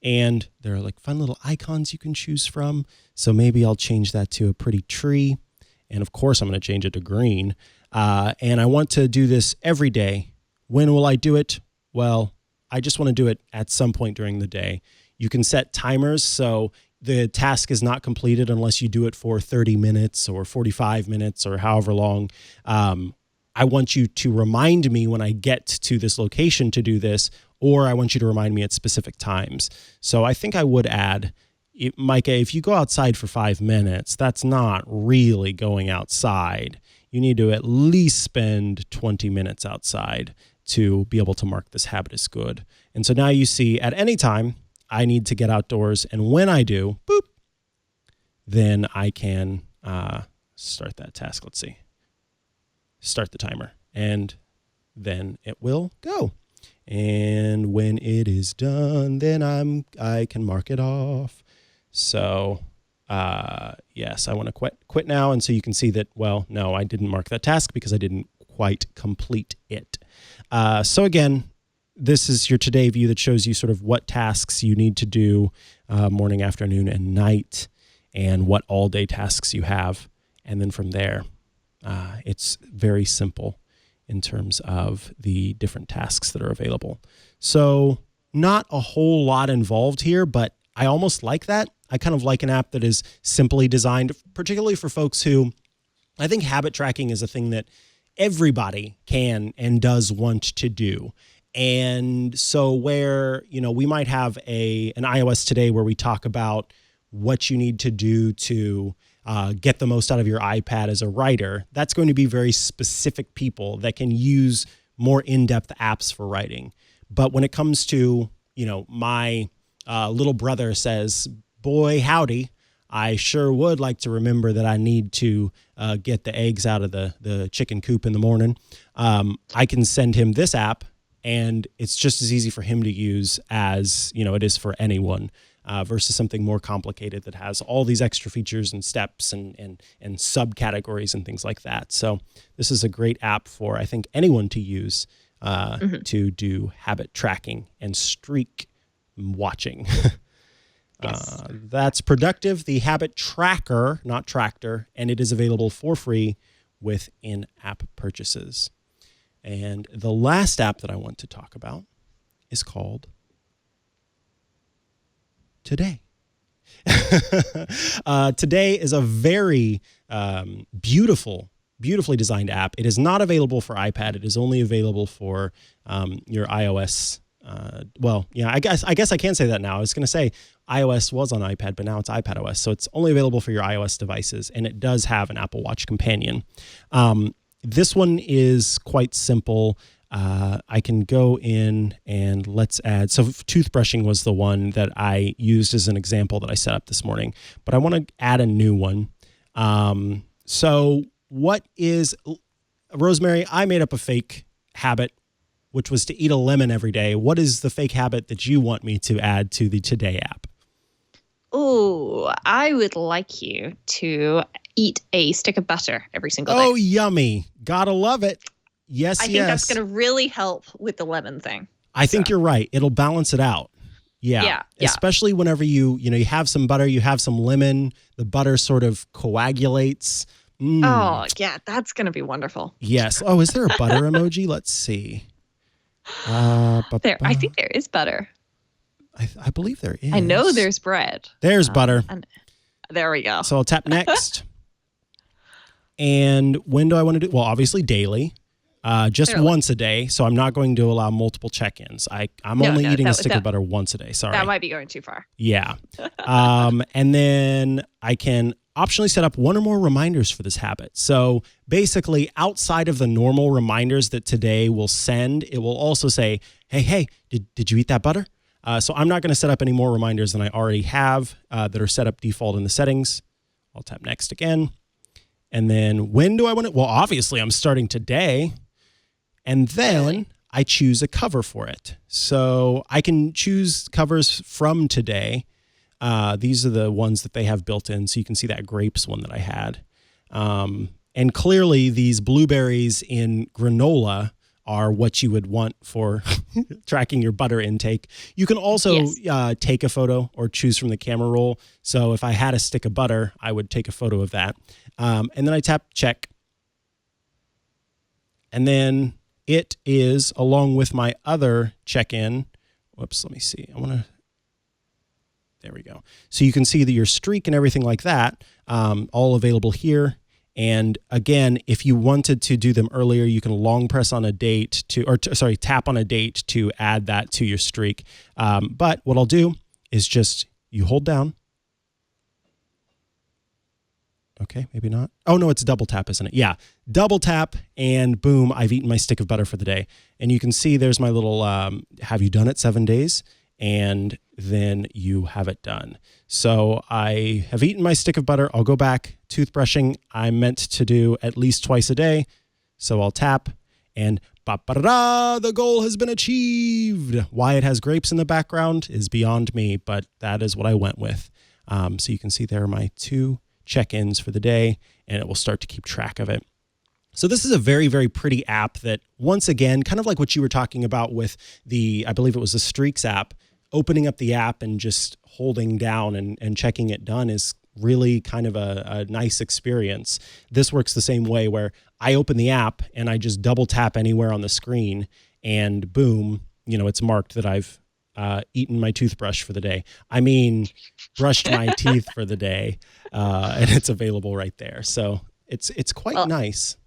Speaker 1: And there are like fun little icons you can choose from. So maybe I'll change that to a pretty tree. And of course, I'm going to change it to green. And I want to do this every day. When will I do it? Well, I just want to do it at some point during the day. You can set timers, so the task is not completed unless you do it for 30 minutes or 45 minutes or however long. I want you to remind me when I get to this location to do this, or I want you to remind me at specific times. So I think I would add, Mikah, if you go outside for 5 minutes, that's not really going outside. You need to at least spend 20 minutes outside to be able to mark this habit as good. And so now you see at any time, I need to get outdoors. And when I do, boop, then I can start that task. Let's see. Start the timer. And then it will go. And when it is done, then I can mark it off. So yes, I want to quit now. And so you can see that, well, no, I didn't mark that task because I didn't quite complete it. So again, this is your today view that shows you sort of what tasks you need to do morning, afternoon, and night, and what all day tasks you have. And then from there, it's very simple in terms of the different tasks that are available. So not a whole lot involved here, but I almost like that. I kind of like an app that is simply designed, particularly for folks who, I think habit tracking is a thing that everybody can and does want to do. And so where, we might have an iOS today where we talk about what you need to do to get the most out of your iPad as a writer, that's going to be very specific people that can use more in-depth apps for writing. But when it comes to, my little brother says, boy, howdy, I sure would like to remember that I need to get the eggs out of the chicken coop in the morning. I can send him this app, and it's just as easy for him to use as, it is for anyone, versus something more complicated that has all these extra features and steps and subcategories and things like that. So this is a great app for, I think, anyone to use to do habit tracking and streak watching.
Speaker 4: Yes.
Speaker 1: That's Productive, the habit tracker, not tractor, and it is available for free with in-app purchases. And the last app that I want to talk about is called Today. Today is a very beautifully designed app. It is not available for iPad. It is only available for your iOS. I guess I can say that now. I was going to say iOS was on iPad, but now it's iPadOS. So it's only available for your iOS devices, and it does have an Apple Watch companion. This one is quite simple. I can go in and let's add. So toothbrushing was the one that I used as an example that I set up this morning, but I want to add a new one. So what is, Rosemary, I made up a fake habit, which was to eat a lemon every day. What is the fake habit that you want me to add to the Today app?
Speaker 4: Oh, I would like you to eat a stick of butter every single day.
Speaker 1: Oh, yummy. Gotta love it. Yes,
Speaker 4: I think that's going to really help with the lemon thing.
Speaker 1: I think you're right. It'll balance it out. Yeah. Especially whenever you have some butter, you have some lemon, the butter sort of coagulates.
Speaker 4: Oh, yeah, that's going to be wonderful.
Speaker 1: Yes. Oh, is there a butter emoji? Let's see.
Speaker 4: There, I think there is butter.
Speaker 1: I believe there is.
Speaker 4: I know there's bread.
Speaker 1: There's butter.
Speaker 4: And there we go.
Speaker 1: So I'll tap next. And when do I want to do? Well, obviously daily. Just
Speaker 4: Fairly.
Speaker 1: once a day, so I'm not going to allow multiple check-ins. I'm only eating a stick of butter once a day. Sorry.
Speaker 4: That might be going too far.
Speaker 1: Yeah. And then I can optionally set up one or more reminders for this habit. So basically, outside of the normal reminders that Today will send, it will also say, hey, did you eat that butter? So I'm not going to set up any more reminders than I already have that are set up default in the settings. I'll tap next again. And then when do I want it? Well, obviously, I'm starting today. And then I choose a cover for it. So I can choose covers from Today. These are the ones that they have built in. So you can see that grapes one that I had. And clearly these blueberries in granola are what you would want for tracking your butter intake. You can also take a photo or choose from the camera roll. So if I had a stick of butter, I would take a photo of that. And then I tap check. And then it is, along with my other check-in. Whoops, let me see. There we go. So you can see that your streak and everything like that, all available here. And again, if you wanted to do them earlier, you can long press on a date tap on a date to add that to your streak. But what I'll do is just, you hold down. Okay, maybe not. Oh, no, it's double tap, isn't it? Yeah, double tap, and boom, I've eaten my stick of butter for the day. And you can see there's my little, have you done it 7 days? And then you have it done. So I have eaten my stick of butter. I'll go back. Toothbrushing, I meant to do at least twice a day. So I'll tap, and ba-ba-da-da, the goal has been achieved. Why it has grapes in the background is beyond me, but that is what I went with. So you can see there are my 2 check-ins for the day, and it will start to keep track of it. So this is a very, very pretty app that, once again, kind of like what you were talking about with I believe it was the Streaks app, opening up the app and just holding down and checking it done is really kind of a nice experience. This works the same way, where I open the app and I just double tap anywhere on the screen, and boom, it's marked that I've eaten my toothbrush for the day. I mean, brushed my teeth for the day, and it's available right there. So it's quite nice.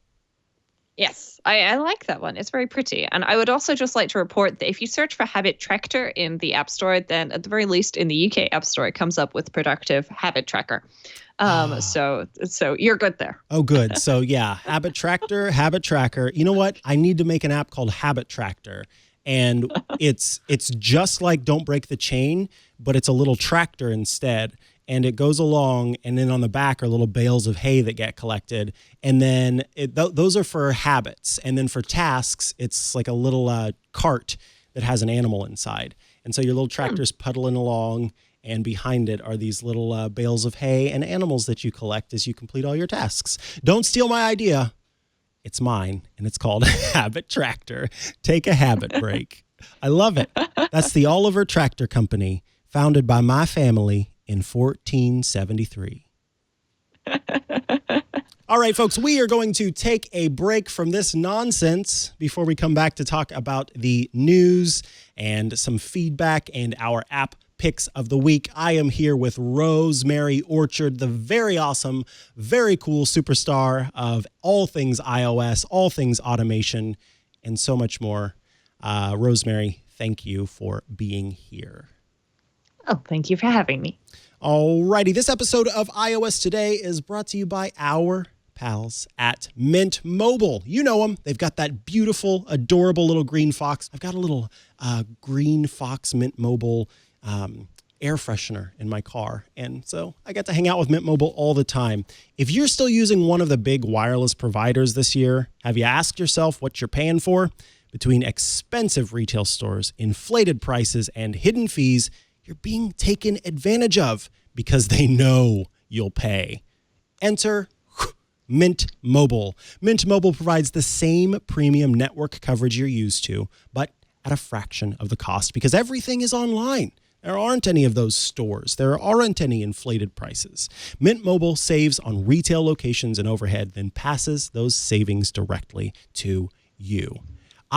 Speaker 4: Yes, I like that one. It's very pretty. And I would also just like to report that if you search for Habit Tracker in the App Store, then at the very least in the UK App Store, it comes up with Productive Habit Tracker. So you're good there.
Speaker 1: Oh, good. So yeah, Habit Tracker. You know what? I need to make an app called Habit Tracker. And it's just like Don't Break the Chain, but it's a little tractor instead. And it goes along, and then on the back are little bales of hay that get collected. And then those are for habits. And then for tasks, it's like a little cart that has an animal inside. And so your little tractor's puddling along, and behind it are these little bales of hay and animals that you collect as you complete all your tasks. Don't steal my idea. It's mine, and it's called Habit Tractor. Take a habit break. I love it. That's the Oliver Tractor Company, founded by my family in 1473. All right, folks, we are going to take a break from this nonsense before we come back to talk about the news and some feedback and our app picks of the week. I am here with Rosemary Orchard, the very awesome, very cool superstar of all things iOS, all things automation, and so much more. Rosemary, thank you for being here.
Speaker 4: Oh, thank you for having me.
Speaker 1: All righty. This episode of iOS Today is brought to you by our pals at Mint Mobile. You know them. They've got that beautiful, adorable little green fox. I've got a little green fox Mint Mobile air freshener in my car. And so I get to hang out with Mint Mobile all the time. If you're still using one of the big wireless providers this year, have you asked yourself what you're paying for? Between expensive retail stores, inflated prices, and hidden fees, you're being taken advantage of because they know you'll pay. Enter Mint Mobile. Mint Mobile provides the same premium network coverage you're used to, but at a fraction of the cost because everything is online. There aren't any of those stores. There aren't any inflated prices. Mint Mobile saves on retail locations and overhead, then passes those savings directly to you.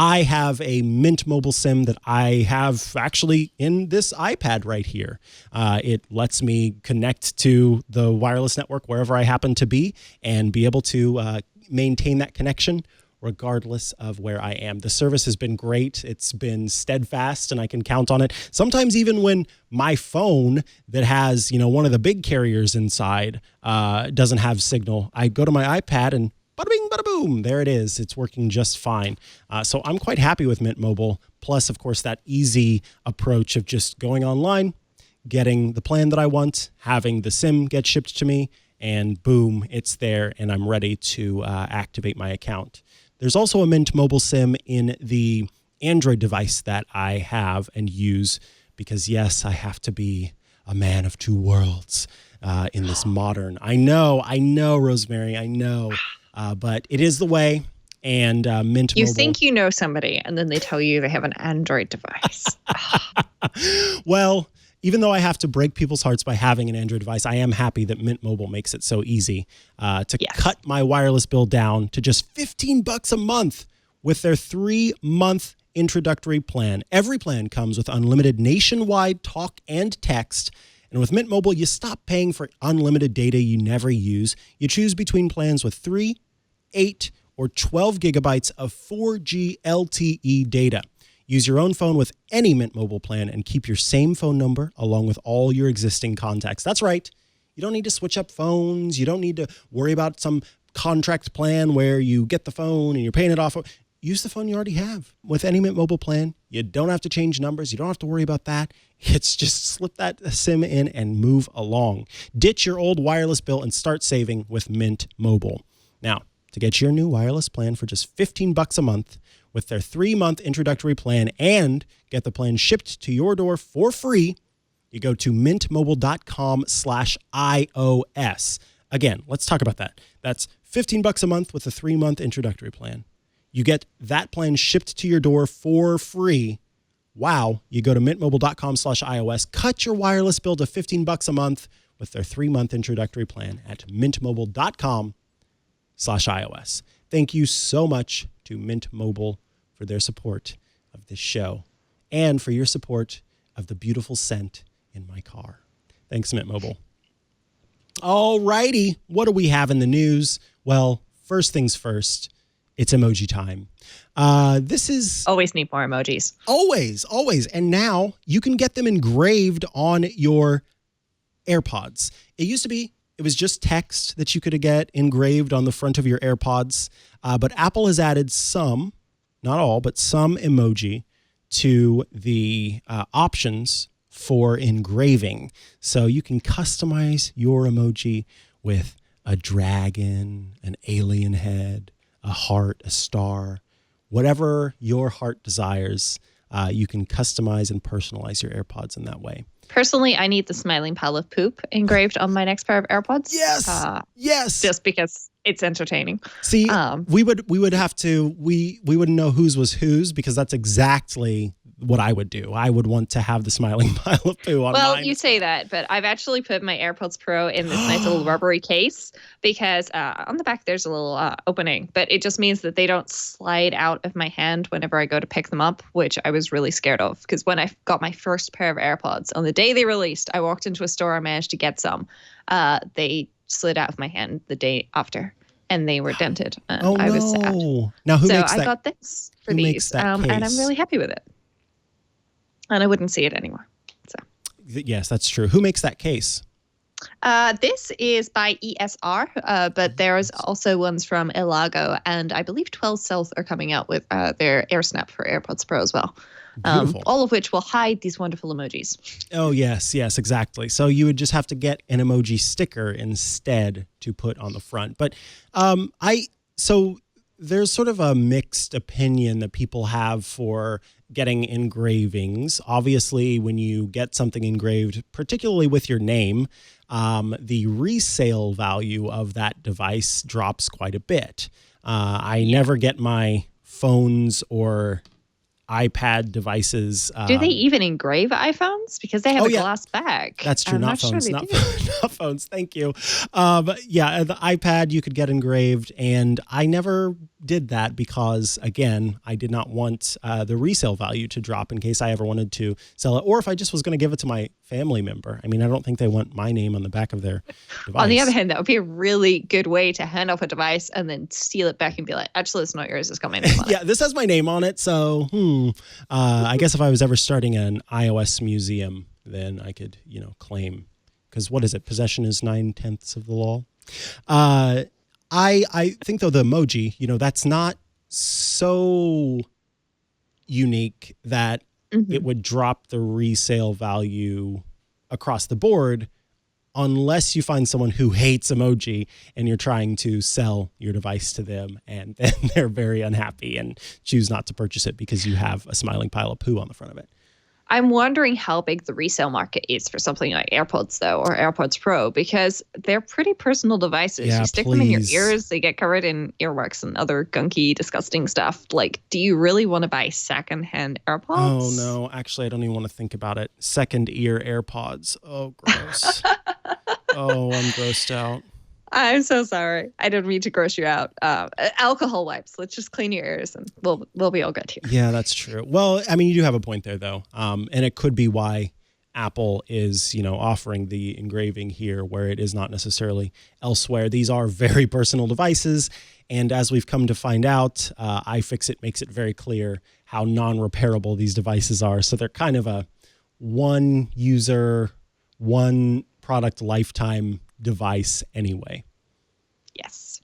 Speaker 1: I have a Mint Mobile SIM that I have actually in this iPad right here. It lets me connect to the wireless network wherever I happen to be and be able to maintain that connection regardless of where I am. The service has been great. It's been steadfast and I can count on it. Sometimes even when my phone that has, one of the big carriers inside doesn't have signal, I go to my iPad and bada bing, bada boom, there it is. It's working just fine. So I'm quite happy with Mint Mobile. Plus, of course, that easy approach of just going online, getting the plan that I want, having the SIM get shipped to me, and boom, it's there and I'm ready to activate my account. There's also a Mint Mobile SIM in the Android device that I have and use because, yes, I have to be a man of two worlds in this modern. I know, Rosemary, I know, but it is the way. And Mint Mobile.
Speaker 4: You think you know somebody, and then they tell you they have an Android device.
Speaker 1: Well, even though I have to break people's hearts by having an Android device, I am happy that Mint Mobile makes it so easy to cut my wireless bill down to just $15 a month with their 3-month introductory plan. Every plan comes with unlimited nationwide talk and text. And with Mint Mobile, you stop paying for unlimited data you never use. You choose between plans with 3, 8, or 12 gigabytes of 4G LTE data. Use your own phone with any Mint Mobile plan and keep your same phone number along with all your existing contacts. That's right. You don't need to switch up phones. You don't need to worry about some contract plan where you get the phone and you're paying it off. Use the phone you already have. With any Mint Mobile plan, you don't have to change numbers. You don't have to worry about that. It's just slip that SIM in and move along. Ditch your old wireless bill and start saving with Mint Mobile. Now, to get your new wireless plan for just $15 a month, with their 3-month introductory plan and get the plan shipped to your door for free, you go to mintmobile.com/iOS. Again, let's talk about that. That's $15 a month with a 3-month introductory plan. You get that plan shipped to your door for free. Wow. You go to mintmobile.com/iOS, cut your wireless bill to $15 a month with their 3-month introductory plan at mintmobile.com/iOS. Thank you so much to Mint Mobile for their support of this show and for your support of the beautiful scent in my car. Thanks, Mint Mobile. All righty. What do we have in the news? Well, first things first, it's emoji time. This is...
Speaker 4: Always need more emojis.
Speaker 1: Always. And now you can get them engraved on your AirPods. It used to be, it was just text that you could get engraved on the front of your AirPods. But Apple has added some, not all, but some emoji to the options for engraving. So you can customize your emoji with a dragon, an alien head, a heart, a star, whatever your heart desires. You can customize and personalize your AirPods in that way.
Speaker 4: Personally, I need the smiling pile of poop engraved on my next pair of AirPods.
Speaker 1: Yes.
Speaker 4: Just because it's entertaining.
Speaker 1: See, we would have to, we wouldn't know whose was whose because that's exactly what I would do. I would want to have the smiling pile of poo on
Speaker 4: Well,
Speaker 1: mine.
Speaker 4: you say that, but I've actually put my AirPods Pro in this nice little rubbery case because on the back there's a little opening, but it just means that they don't slide out of my hand whenever I go to pick them up, which I was really scared of because when I got my first pair of AirPods on the day they released, I walked into a store, I managed to get some. They slid out of my hand the day after. And they were dented. I was sad.
Speaker 1: Now, who makes
Speaker 4: that? So I got this for these, and I'm really happy with it. And I wouldn't see it anymore. So
Speaker 1: yes, that's true. Who makes that case?
Speaker 4: This is by ESR, but there's also ones from Elago, and I believe 12 Stealth are coming out with their AirSnap for AirPods Pro as well. All of which will hide these wonderful emojis. Oh,
Speaker 1: yes, exactly. So you would just have to get an emoji sticker instead to put on the front. But so there's sort of a mixed opinion that people have for getting engravings. Obviously, when you get something engraved, particularly with your name, the resale value of that device drops quite a bit. I never get my phones or iPad devices.
Speaker 4: Do they even engrave iPhones? Because they have a glass back.
Speaker 1: That's true. Not phones. Not phones. Thank you. The iPad you could get engraved, and I never did that because, again, I did not want the resale value to drop in case I ever wanted to sell it, or if I just was going to give it to my family member. I mean, I don't think they want my name on the back of their device.
Speaker 4: On the other hand, that would be a really good way to hand off a device and then steal it back and be like, actually, it's not yours. It's got my name on it.
Speaker 1: Yeah, this has my name on it. So, I guess if I was ever starting an iOS museum, then I could, claim, because what is it? Possession is 9/10 of the law. I think, though, the emoji, that's not so unique that it would drop the resale value across the board unless you find someone who hates emoji and you're trying to sell your device to them and then they're very unhappy and choose not to purchase it because you have a smiling pile of poo on the front of it.
Speaker 4: I'm wondering how big the resale market is for something like AirPods, though, or AirPods Pro, because they're pretty personal devices.
Speaker 1: Yeah,
Speaker 4: you stick them in your
Speaker 1: please.
Speaker 4: ears, they get covered in earwax and other gunky, disgusting stuff. Like, do you really want to buy secondhand AirPods?
Speaker 1: Oh, no. Actually, I don't even want to think about it. Second ear AirPods. Oh, gross. Oh, I'm grossed out.
Speaker 4: I'm so sorry. I didn't mean to gross you out. Alcohol wipes. Let's just clean your ears and we'll be all good here.
Speaker 1: Yeah, that's true. Well, I mean, you do have a point there, though. And it could be why Apple is, offering the engraving here where it is not necessarily elsewhere. These are very personal devices. And as we've come to find out, iFixit makes it very clear how non-repairable these devices are. So they're kind of a one user, one product lifetime device anyway.
Speaker 4: Yes.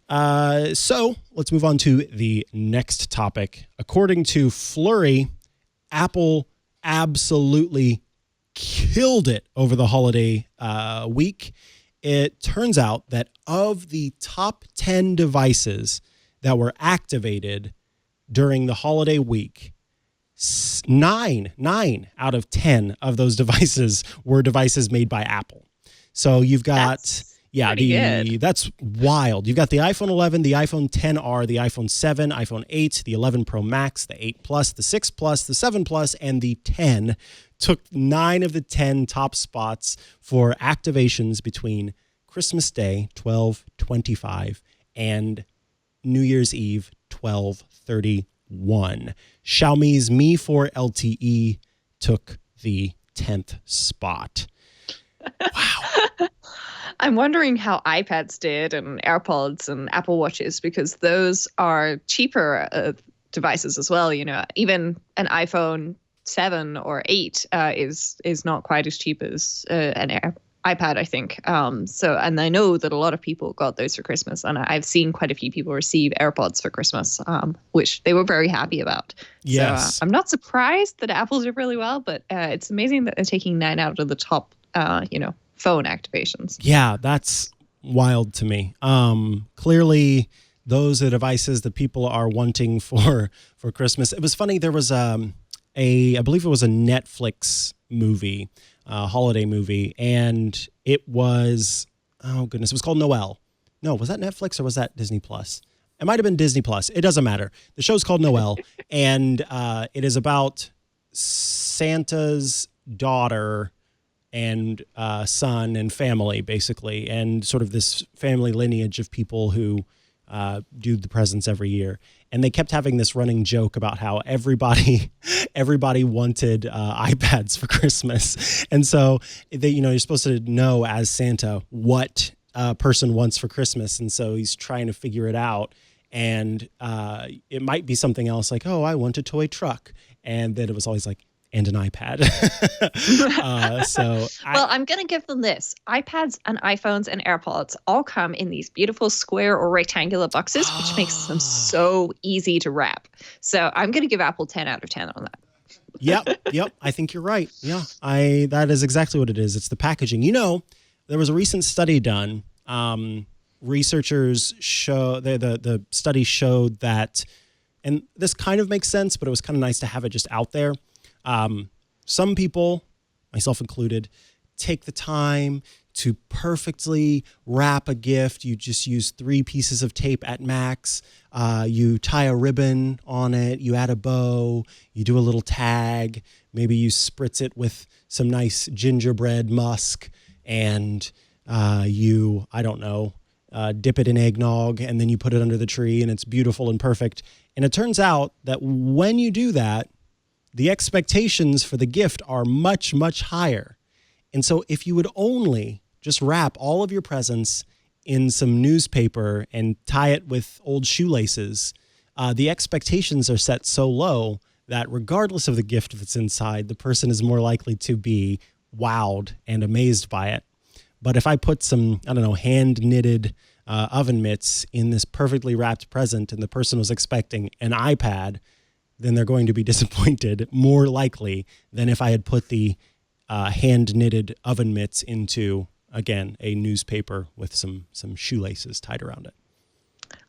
Speaker 1: So let's move on to the next topic. According to Flurry, Apple absolutely killed it over the holiday week. It turns out that of the top 10 devices that were activated during the holiday week, nine out of 10 of those devices were devices made by Apple. So you've got, that's wild. You've got the iPhone 11, the iPhone XR, the iPhone 7, iPhone 8, the 11 Pro Max, the 8 Plus, the 6 Plus, the 7 Plus, and the 10 took 9 of the 10 top spots for activations between Christmas Day, 12/25, and New Year's Eve, 12/31. Xiaomi's Mi 4 LTE took the 10th spot. Wow.
Speaker 4: I'm wondering how iPads did and AirPods and Apple Watches, because those are cheaper devices as well. Even an iPhone 7 or 8 is not quite as cheap as an iPad, I think. And I know that a lot of people got those for Christmas, and I've seen quite a few people receive AirPods for Christmas, which they were very happy about.
Speaker 1: Yes.
Speaker 4: So I'm not surprised that Apple did really well, but it's amazing that they're taking 9 out of the top, phone activations.
Speaker 1: Yeah, that's wild to me. Clearly, those are devices that people are wanting for Christmas. It was funny. There was I believe it was a Netflix movie, holiday movie, and it was, oh goodness, it was called Noel. No, was that Netflix or was that Disney Plus? It might have been Disney Plus. It doesn't matter. The show's called Noel, and it is about Santa's daughter and son and family, basically, and sort of this family lineage of people who do the presents every year. And they kept having this running joke about how everybody wanted iPads for Christmas. And so you're supposed to know as Santa what a person wants for Christmas. And so he's trying to figure it out. And it might be something else like, oh, I want a toy truck. And then it was always like, and an iPad.
Speaker 4: I'm going to give them this. iPads and iPhones and AirPods all come in these beautiful square or rectangular boxes, which makes them so easy to wrap. So I'm going to give Apple 10 out of 10 on that.
Speaker 1: Yep. I think you're right. Yeah, that is exactly what it is. It's the packaging. There was a recent study done. Researchers show the study showed that, and this kind of makes sense, but it was kind of nice to have it just out there. Some people, myself included, take the time to perfectly wrap a gift. You just use 3 pieces of tape at max. You tie a ribbon on it. You add a bow. You do a little tag. Maybe you spritz it with some nice gingerbread musk. And dip it in eggnog, and then you put it under the tree, and it's beautiful and perfect. And it turns out that when you do that, the expectations for the gift are much, much higher. And so if you would only just wrap all of your presents in some newspaper and tie it with old shoelaces, the expectations are set so low that regardless of the gift that's inside, the person is more likely to be wowed and amazed by it. But if I put some, hand-knitted oven mitts in this perfectly wrapped present and the person was expecting an iPad, then they're going to be disappointed more likely than if I had put the hand-knitted oven mitts into, again, a newspaper with some shoelaces tied around it.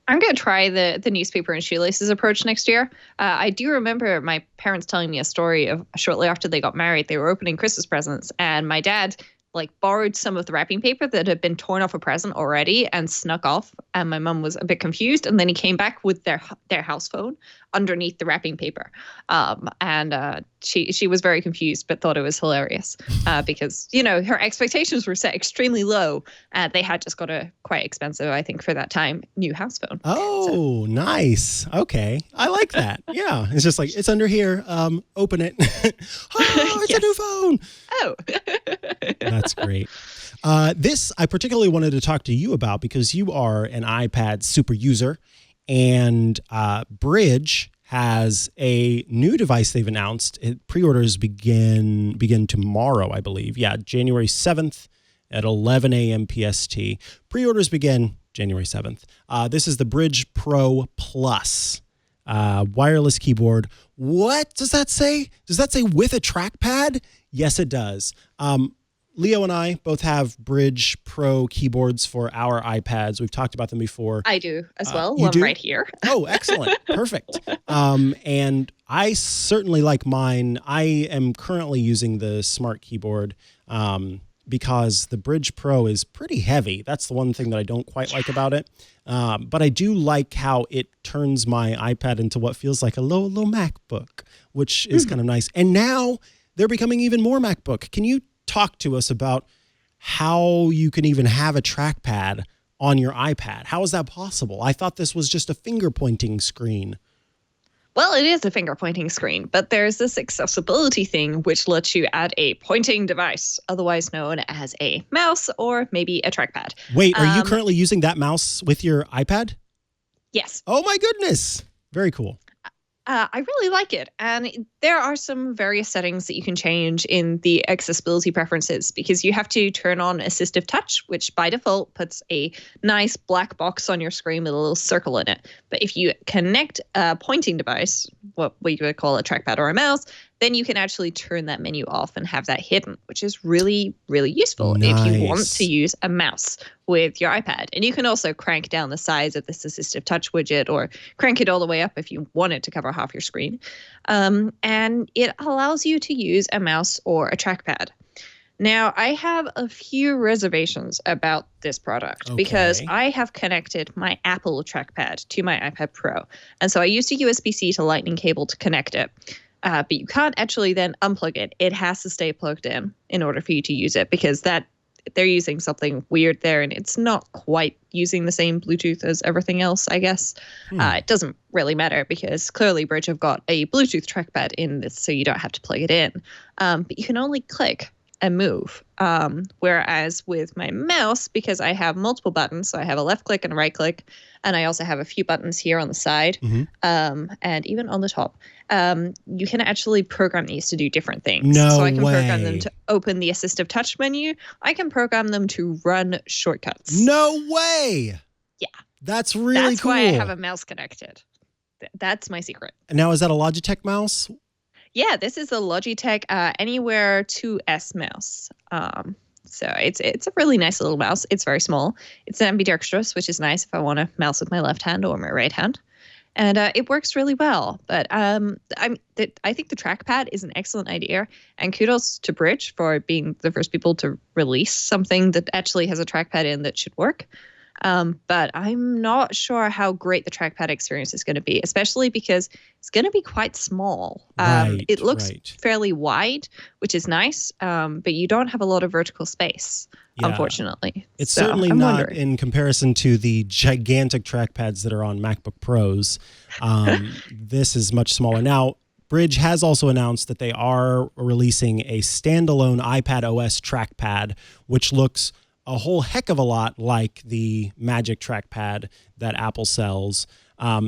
Speaker 4: I'm going to try the newspaper and shoelaces approach next year. I do remember my parents telling me a story of shortly after they got married, they were opening Christmas presents, and my dad borrowed some of the wrapping paper that had been torn off a present already and snuck off. And my mom was a bit confused. And then he came back with their house phone underneath the wrapping paper. She was very confused, but thought it was hilarious because, her expectations were set extremely low. They had just got a quite expensive, I think, for that time, new house phone.
Speaker 1: Oh, nice. Okay. I like that. Yeah. It's just it's under here. Open it. It's a new phone.
Speaker 4: Oh.
Speaker 1: That's great. This I particularly wanted to talk to you about because you are an iPad super user, and Brydge has a new device they've announced. Pre-orders begin tomorrow, I believe. Yeah, January 7th at 11 a.m. PST. Pre-orders begin January 7th. This is the Brydge Pro Plus wireless keyboard. What does that say? Does that say with a trackpad? Yes, it does. Leo and I both have Brydge Pro keyboards for our iPads. We've talked about them before.
Speaker 4: I do as well.
Speaker 1: You do?
Speaker 4: Right here.
Speaker 1: Oh, excellent. Perfect. And I certainly like mine. I am currently using the Smart Keyboard because the Brydge Pro is pretty heavy. That's the one thing that I don't quite like about it. But I do like how it turns my iPad into what feels like a little MacBook, which is kind of nice. And now they're becoming even more MacBook. Can you talk to us about how you can even have a trackpad on your iPad? How is that possible? I thought this was just a finger pointing screen.
Speaker 4: Well, it is a finger pointing screen, but there's this accessibility thing which lets you add a pointing device, otherwise known as a mouse or maybe a trackpad.
Speaker 1: Wait, are you currently using that mouse with your iPad?
Speaker 4: Yes.
Speaker 1: Oh my goodness. Very cool.
Speaker 4: I really like it. And there are some various settings that you can change in the accessibility preferences because you have to turn on assistive touch, which by default puts a nice black box on your screen with a little circle in it. But if you connect a pointing device, what we would call a trackpad or a mouse, then you can actually turn that menu off and have that hidden, which is really, really useful if you want to use a mouse with your iPad. And you can also crank down the size of this assistive touch widget or crank it all the way up if you want it to cover half your screen. And it allows you to use a mouse or a trackpad. Now, I have a few reservations about this product because I have connected my Apple trackpad to my iPad Pro. And so I used a USB-C to Lightning cable to connect it. But you can't actually then unplug it. It has to stay plugged in order for you to use it because they're using something weird there and it's not quite using the same Bluetooth as everything else, I guess. It doesn't really matter because clearly Brydge have got a Bluetooth trackpad in this so you don't have to plug it in. But you can only click and move. Whereas with my mouse, because I have multiple buttons, so I have a left click and a right click, and I also have a few buttons here on the side, and even on the top, you can actually program these to do different things. So I can program them to open the assistive touch menu. I can program them to run shortcuts.
Speaker 1: No way! Yeah. That's really cool.
Speaker 4: That's why I have a mouse connected. That's my secret.
Speaker 1: Now, is that a Logitech mouse?
Speaker 4: Yeah, this is a Logitech Anywhere 2S mouse. So it's a really nice little mouse. It's very small. It's ambidextrous, which is nice if I want to mouse with my left hand or my right hand. And it works really well. But I think the trackpad is an excellent idea. And kudos to Brydge for being the first people to release something that actually has a trackpad in that should work. But I'm not sure how great the trackpad experience is going to be, especially because it's going to be quite small. It looks fairly wide, which is nice, but you don't have a lot of vertical space, unfortunately.
Speaker 1: It's
Speaker 4: so
Speaker 1: certainly
Speaker 4: I'm
Speaker 1: not
Speaker 4: wondering.
Speaker 1: in comparison to the gigantic trackpads that are on MacBook Pros. This is much smaller. Now, Brydge has also announced that they are releasing a standalone iPad OS trackpad, which looks a whole heck of a lot like the Magic Trackpad that Apple sells.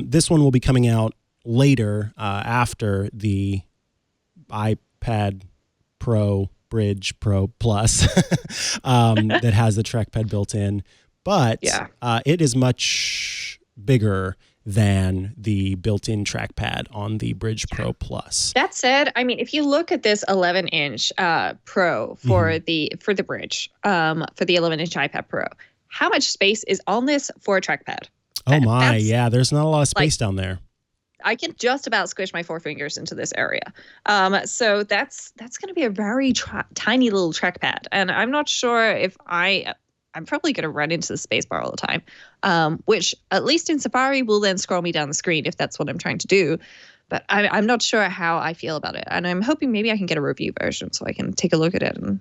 Speaker 1: This one will be coming out later after the iPad Pro, Brydge Pro Plus that has the trackpad built in. But it is much bigger than the built-in trackpad on the Brydge Pro Plus.
Speaker 4: That said, I mean, if you look at this 11-inch Pro for the Brydge, for the 11-inch iPad Pro, how much space is on this for a trackpad?
Speaker 1: Oh my, there's not a lot of space down there.
Speaker 4: I can just about squish my 4 fingers into this area. So that's going to be a very tiny little trackpad, and I'm not sure if I'm probably going to run into the spacebar all the time, which at least in Safari will then scroll me down the screen if that's what I'm trying to do. But I'm not sure how I feel about it. And I'm hoping maybe I can get a review version so I can take a look at it and,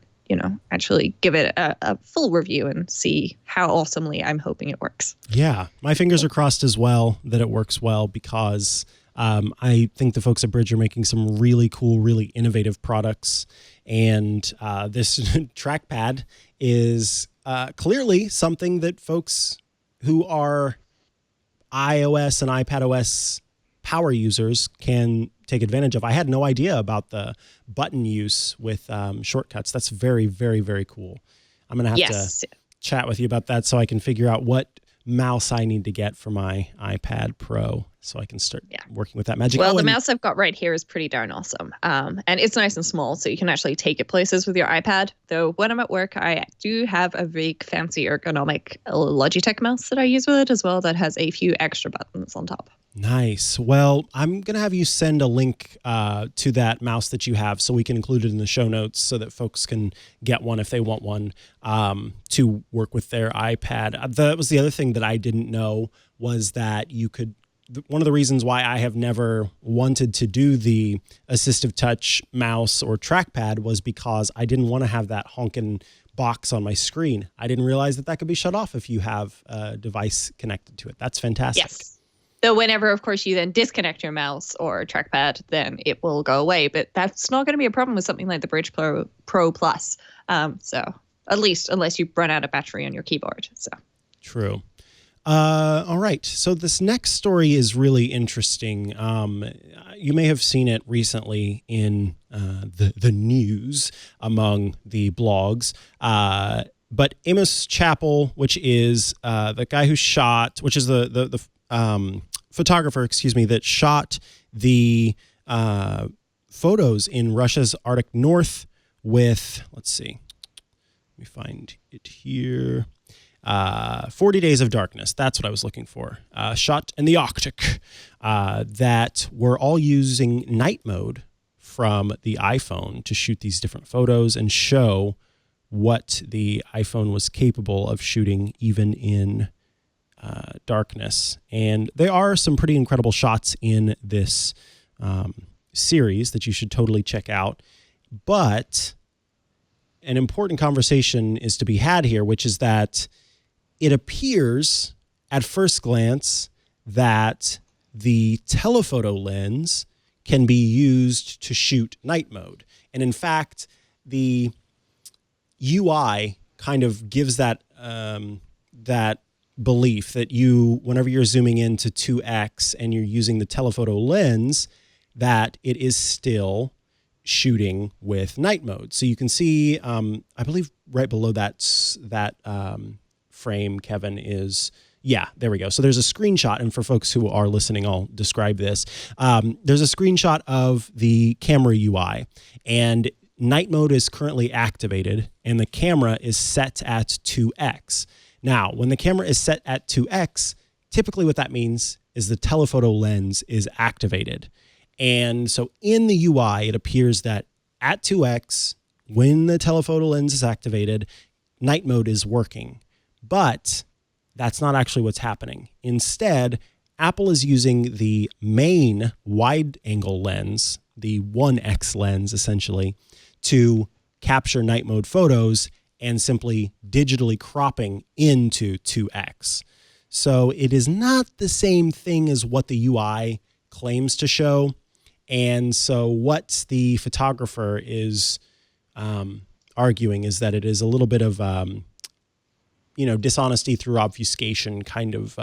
Speaker 4: actually give it a full review and see how awesomely I'm hoping it works.
Speaker 1: Yeah, my fingers are crossed as well that it works well, because I think the folks at Brydge are making some really cool, really innovative products. And this trackpad is clearly something that folks who are iOS and iPadOS power users can take advantage of. I had no idea about the button use with shortcuts. That's very, very, very cool. I'm going to have to chat with you about that so I can figure out what mouse I need to get for my iPad Pro so I can start working with that magic.
Speaker 4: Well, the mouse I've got right here is pretty darn awesome. And it's nice and small, so you can actually take it places with your iPad. Though when I'm at work, I do have a big, fancy, ergonomic Logitech mouse that I use with it as well that has a few extra buttons on top.
Speaker 1: Nice. Well, I'm going to have you send a link to that mouse that you have so we can include it in the show notes so that folks can get one if they want one to work with their iPad. That was the other thing that I didn't know, was that you could, one of the reasons why I have never wanted to do the assistive touch mouse or trackpad was because I didn't want to have that honking box on my screen. I didn't realize that could be shut off if you have a device connected to it. That's fantastic.
Speaker 4: Yes. So whenever, of course, you then disconnect your mouse or trackpad, then it will go away. But that's not going to be a problem with something like the Brydge Pro Plus. So at least unless you run out of battery on your keyboard. So
Speaker 1: true. All right. So this next story is really interesting. You may have seen it recently in the news among the blogs. But Amos Chappell, which is the guy who shot, which is the photographer, that shot the photos in Russia's Arctic North with, let's see, let me find it here. 40 Days of Darkness. That's what I was looking for. Shot in the Arctic that were all using night mode from the iPhone to shoot these different photos and show what the iPhone was capable of shooting even in darkness. And there are some pretty incredible shots in this series that you should totally check out. But an important conversation is to be had here, which is that it appears at first glance that the telephoto lens can be used to shoot night mode. And in fact, the UI kind of gives that that belief that whenever you're zooming into 2x and you're using the telephoto lens, that it is still shooting with night mode. So you can see, I believe right below that frame, Kevin, is, there we go. So there's a screenshot, and for folks who are listening, I'll describe this. There's a screenshot of the camera UI, and night mode is currently activated, and the camera is set at 2x. Now, when the camera is set at 2x, typically what that means is the telephoto lens is activated. And so in the UI, it appears that at 2x, when the telephoto lens is activated, night mode is working. But that's not actually what's happening. Instead, Apple is using the main wide-angle lens, the 1x lens essentially, to capture night mode photos and simply digitally cropping into 2x. So it is not the same thing as what the UI claims to show. And so what the photographer is arguing is that it is a little bit of, dishonesty through obfuscation kind of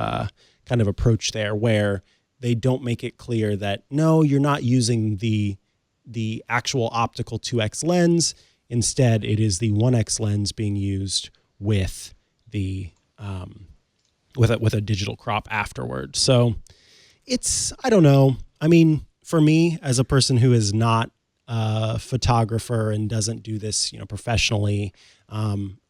Speaker 1: approach there, where they don't make it clear that, no, you're not using the actual optical 2x lens. Instead, it is the 1x lens being used with the with a digital crop afterward. So it's, I don't know. I mean, for me, as a person who is not a photographer and doesn't do this, professionally,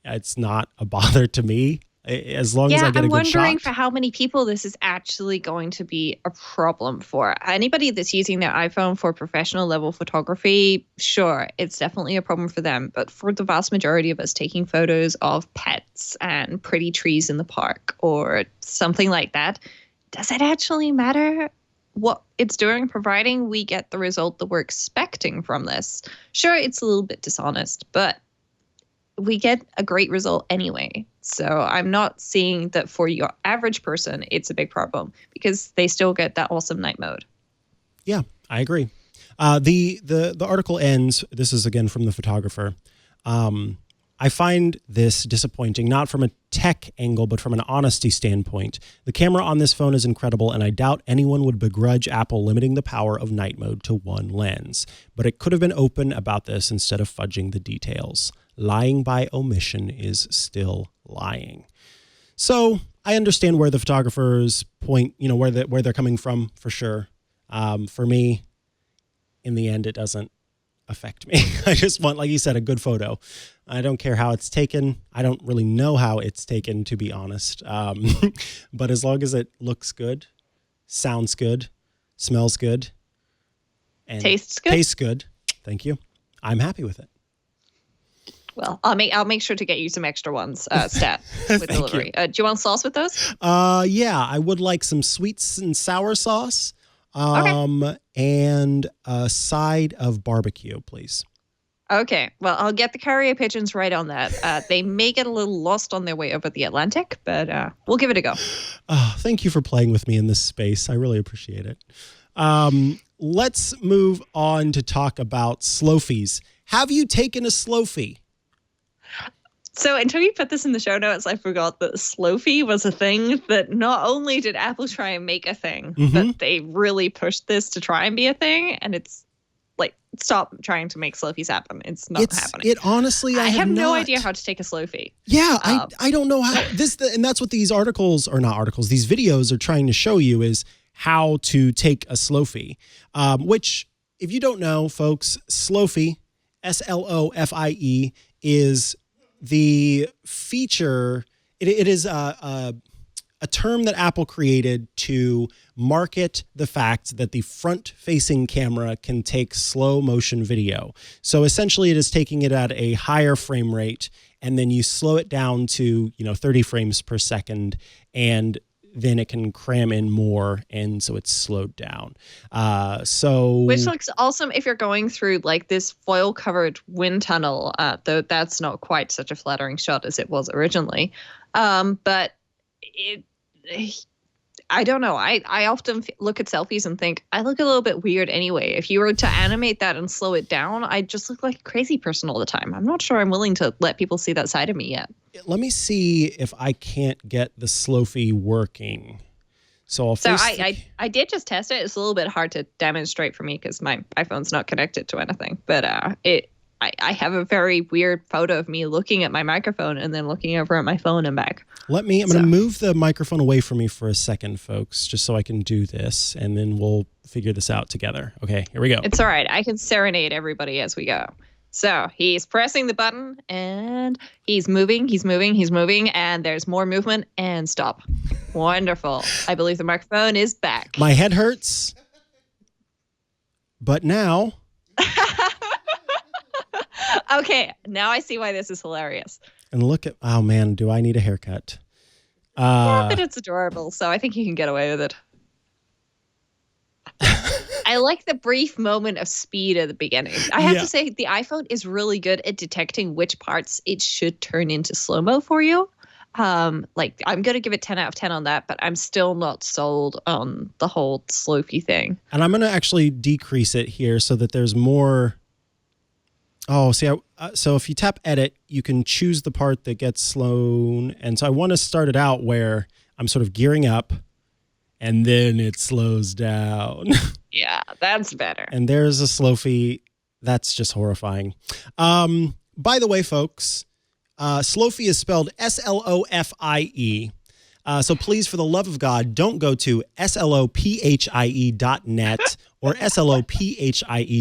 Speaker 1: it's not a bother to me. As long as I get a good shot.
Speaker 4: I'm wondering for how many people this is actually going to be a problem for. Anybody that's using their iPhone for professional level photography, sure, it's definitely a problem for them. But for the vast majority of us taking photos of pets and pretty trees in the park or something like that, does it actually matter what it's doing, providing we get the result that we're expecting from this? Sure, it's a little bit dishonest, but we get a great result anyway. So I'm not seeing that for your average person, it's a big problem because they still get that awesome night mode.
Speaker 1: Yeah, I agree. The article ends, this is again from the photographer. I find this disappointing, not from a tech angle, but from an honesty standpoint. The camera on this phone is incredible, and I doubt anyone would begrudge Apple limiting the power of night mode to one lens. But it could have been open about this instead of fudging the details. Lying by omission is still lying. So I understand where the photographer's point, where they're coming from, for sure. For me, in the end, it doesn't affect me. I just want, like you said, a good photo. I don't care how it's taken. I don't really know how it's taken, to be honest. But as long as it looks good, sounds good, smells good, and
Speaker 4: tastes good.
Speaker 1: Thank you. I'm happy with it.
Speaker 4: Well, I'll make sure to get you some extra ones, Stat, with delivery. Do you want sauce with those?
Speaker 1: Yeah, I would like some sweet and sour sauce, and a side of barbecue, please.
Speaker 4: Okay, well, I'll get the carrier pigeons right on that. They may get a little lost on their way over the Atlantic, but we'll give it a go.
Speaker 1: Thank you for playing with me in this space. I really appreciate it. Let's move on to talk about slofies. Have you taken a slofie?
Speaker 4: So until you put this in the show notes, I forgot that slofie was a thing that not only did Apple try and make a thing, but they really pushed this to try and be a thing. And it's like, stop trying to make slofies happen. It's not happening.
Speaker 1: It honestly, I have
Speaker 4: no idea how to take a slofie.
Speaker 1: Yeah, I don't know how and that's what these these videos are trying to show you, is how to take a slofie, which, if you don't know, folks, slofie, SLOFIE, is the feature. It is a term that Apple created to market the fact that the front-facing camera can take slow motion video. So essentially, it is taking it at a higher frame rate, and then you slow it down to 30 frames per second, and then it can cram in more, and so it's slowed down. Which looks awesome if you're going through like this foil-covered wind tunnel, though that's not quite such a flattering shot as it was originally. But I don't know. I often look at selfies and think I look a little bit weird anyway. If you were to animate that and slow it down, I just look like a crazy person all the time. I'm not sure I'm willing to let people see that side of me yet. Let me see if I can't get the slofie working. I did just test it. It's a little bit hard to demonstrate for me because my iPhone's not connected to anything. But I have a very weird photo of me looking at my microphone and then looking over at my phone and back. I'm going to move the microphone away from me for a second, folks, just so I can do this, and then we'll figure this out together. Okay, here we go. It's all right. I can serenade everybody as we go. So he's pressing the button, and he's moving, and there's more movement, and stop. Wonderful. I believe the microphone is back. My head hurts, but now... Okay, now I see why this is hilarious. And look at, oh man, do I need a haircut?
Speaker 4: But it's adorable, so I think you can get away with it. I like the brief moment of speed at the beginning. I have to say, the iPhone is really good at detecting which parts it should turn into slow-mo for you. I'm going to give it 10 out of 10 on that, but I'm still not sold on the whole slofy thing.
Speaker 1: And I'm going to actually decrease it here so that there's more. Oh, see, so if you tap edit, you can choose the part that gets slow. And so I want to start it out where I'm sort of gearing up and then it slows down.
Speaker 4: Yeah, that's better.
Speaker 1: And there's a slofy. That's just horrifying. By the way, folks, slofy is spelled S-L-O-F-I-E. So please, for the love of God, don't go to slophie.net or slophie.org,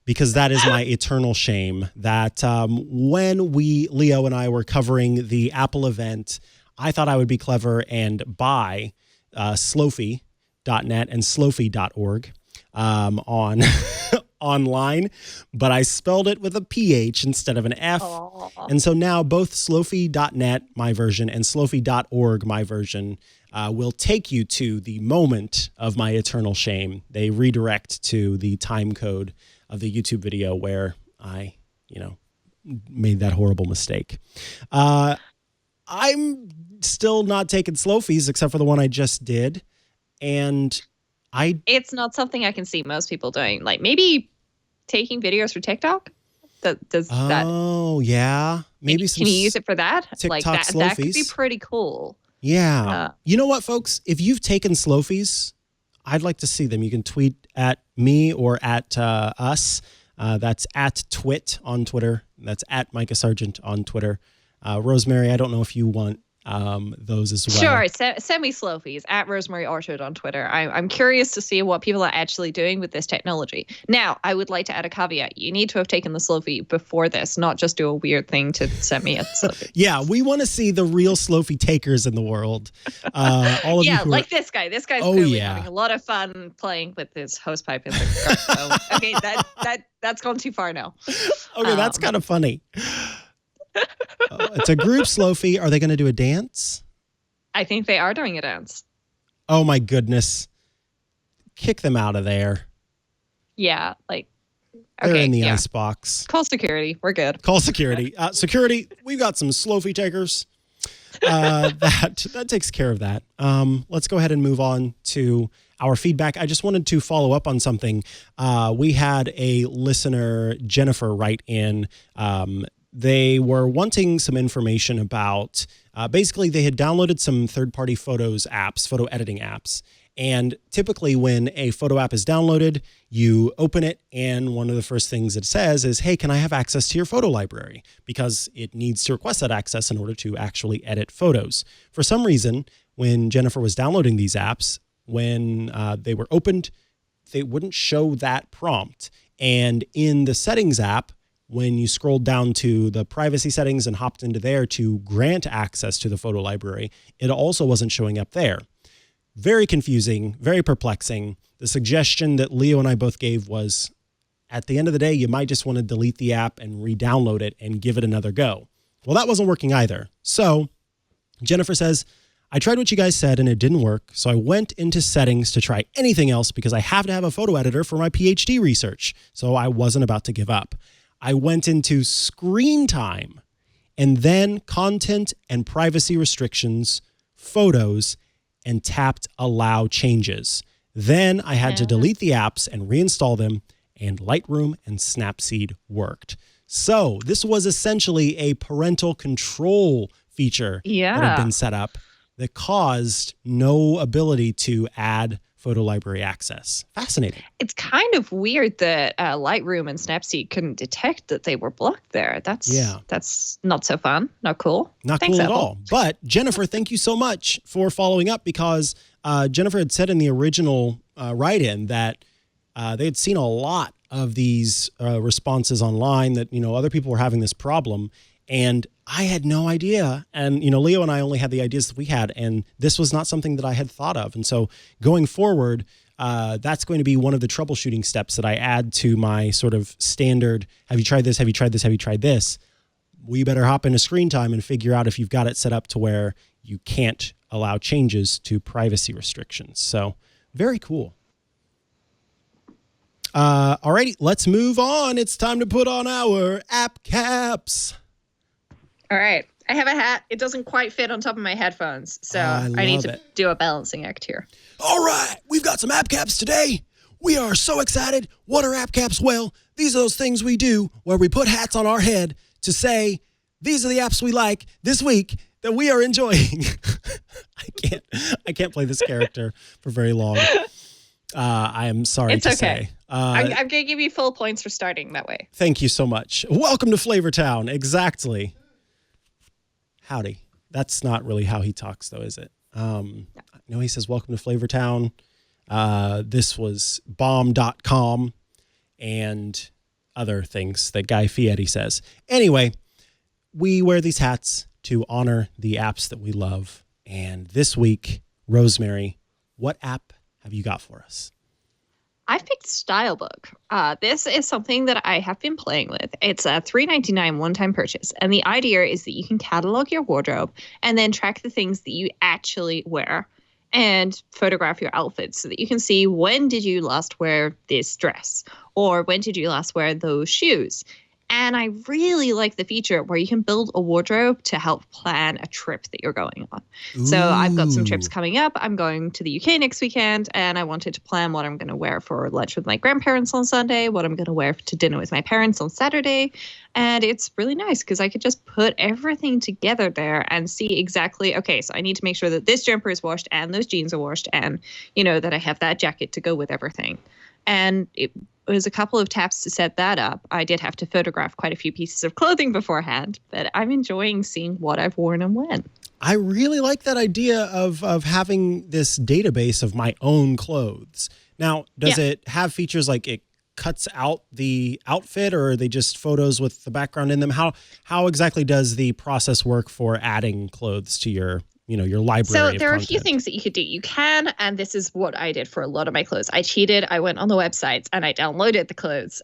Speaker 1: because that is my eternal shame. That when Leo and I were covering the Apple event, I thought I would be clever and buy slophie.net and slophie.org on online, but I spelled it with a PH instead of an F. Aww. And so now both slophie.net, my version, and slophie.org, my version, will take you to the moment of my eternal shame. They redirect to the time code of the YouTube video where I, made that horrible mistake. I'm still not taking slofies except for the one I just did. And it's
Speaker 4: not something I can see most people doing. Like maybe taking videos for TikTok.
Speaker 1: Oh, yeah. Maybe
Speaker 4: can you use it for that?
Speaker 1: TikTok
Speaker 4: like
Speaker 1: slofies.
Speaker 4: That could be pretty cool.
Speaker 1: Yeah. You know what, folks? If you've taken slofies, I'd like to see them. You can tweet at me or at us. That's at Twit on Twitter. That's at Mikah Sargent on Twitter. Rosemary, I don't know if you want those as well.
Speaker 4: Sure. Send me slofies at Rosemary Orchard on Twitter. I'm curious to see what people are actually doing with this technology. Now, I would like to add a caveat. You need to have taken the slofie before this, not just do a weird thing to send me a slofie.
Speaker 1: Yeah, we want to see the real slofie takers in the world. All of you
Speaker 4: like this guy. This guy's clearly having a lot of fun playing with his hosepipe in the car. So, okay, that's gone too far now.
Speaker 1: Okay, that's kind of funny. It's a group slofie. Are they going to do a dance?
Speaker 4: I think they are doing a dance.
Speaker 1: Oh my goodness. Kick them out of there.
Speaker 4: Yeah,
Speaker 1: they're in the icebox.
Speaker 4: Call security. We're good.
Speaker 1: Call security. Security, we've got some slofie takers. That takes care of that. Let's go ahead and move on to our feedback. I just wanted to follow up on something. We had a listener, Jennifer, write in. They were wanting some information about, basically they had downloaded some third-party photo editing apps. And typically when a photo app is downloaded, you open it and one of the first things it says is, hey, can I have access to your photo library? Because it needs to request that access in order to actually edit photos. For some reason, when Jennifer was downloading these apps, when they were opened, they wouldn't show that prompt. And in the settings app, when you scrolled down to the privacy settings and hopped into there to grant access to the photo library, it also wasn't showing up there. Very confusing, very perplexing. The suggestion that Leo and I both gave was, at the end of the day, you might just want to delete the app and re-download it and give it another go. Well, that wasn't working either. So Jennifer says, I tried what you guys said and it didn't work. So I went into settings to try anything else because I have to have a photo editor for my PhD research. So I wasn't about to give up. I went into screen time and then content and privacy restrictions, photos, and tapped allow changes. Then I had to delete the apps and reinstall them, and Lightroom and Snapseed worked. So this was essentially a parental control feature that had been set up that caused no ability to add photo library access. Fascinating.
Speaker 4: It's kind of weird that Lightroom and Snapseed couldn't detect that they were blocked there. That's not so fun. Not cool.
Speaker 1: Thanks, cool at all. But Jennifer, thank you so much for following up, because Jennifer had said in the original write-in that they had seen a lot of these responses online that, other people were having this problem. And I had no idea. And, Leo and I only had the ideas that we had. And this was not something that I had thought of. And so going forward, that's going to be one of the troubleshooting steps that I add to my sort of standard. Have you tried this? Have you tried this? Have you tried this? We better hop into screen time and figure out if you've got it set up to where you can't allow changes to privacy restrictions. So very cool. Alrighty, let's move on. It's time to put on our app caps.
Speaker 4: All right. I have a hat. It doesn't quite fit on top of my headphones, so I need to do a balancing act here.
Speaker 1: All right, we've got some app caps today. We are so excited. What are app caps? Well, these are those things we do where we put hats on our head to say, these are the apps we like this week that we are enjoying. I can't play this character for very long. I am sorry to say.
Speaker 4: I'm going to give you full points for starting that way.
Speaker 1: Thank you so much. Welcome to Flavortown. Exactly. Howdy. That's not really how he talks, though, is it? No, he says, welcome to Flavortown. This was bomb.com and other things that Guy Fieri says. Anyway, we wear these hats to honor the apps that we love. And this week, Rosemary, what app have you got for us?
Speaker 4: I've picked Stylebook. This is something that I have been playing with. It's a $3.99 one-time purchase. And the idea is that you can catalog your wardrobe and then track the things that you actually wear and photograph your outfits so that you can see when did you last wear this dress or when did you last wear those shoes. And I really like the feature where you can build a wardrobe to help plan a trip that you're going on. Ooh. So I've got some trips coming up. I'm going to the UK next weekend, and I wanted to plan what I'm going to wear for lunch with my grandparents on Sunday, what I'm going to wear to dinner with my parents on Saturday. And it's really nice because I could just put everything together there and see exactly, okay, so I need to make sure that this jumper is washed and those jeans are washed and, you know, that I have that jacket to go with everything. And it was a couple of taps to set that up. I did have to photograph quite a few pieces of clothing beforehand, but I'm enjoying seeing what I've worn and when.
Speaker 1: I really like that idea of having this database of my own clothes. Now, does it have features like it cuts out the outfit, or are they just photos with the background in them? How exactly does the process work for adding clothes to your library?
Speaker 4: So there are a few things that you could do. You can, and this is what I did for a lot of my clothes. I cheated. I went on the websites and I downloaded the clothes,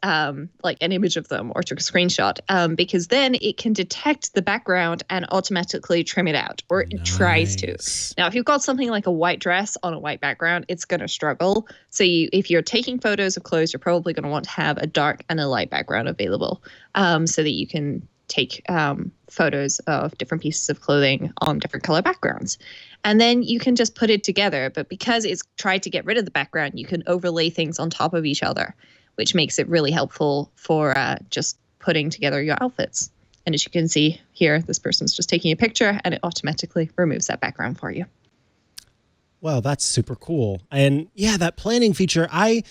Speaker 4: like an image of them or took a screenshot, because then it can detect the background and automatically trim it out, or it tries to. Now, if you've got something like a white dress on a white background, it's going to struggle. So if you're taking photos of clothes, you're probably going to want to have a dark and a light background available, so that you can take photos of different pieces of clothing on different color backgrounds. And then you can just put it together. But because it's tried to get rid of the background, you can overlay things on top of each other, which makes it really helpful for just putting together your outfits. And as you can see here, this person's just taking a picture and it automatically removes that background for you.
Speaker 1: Well, that's super cool. And yeah, that planning feature, I'm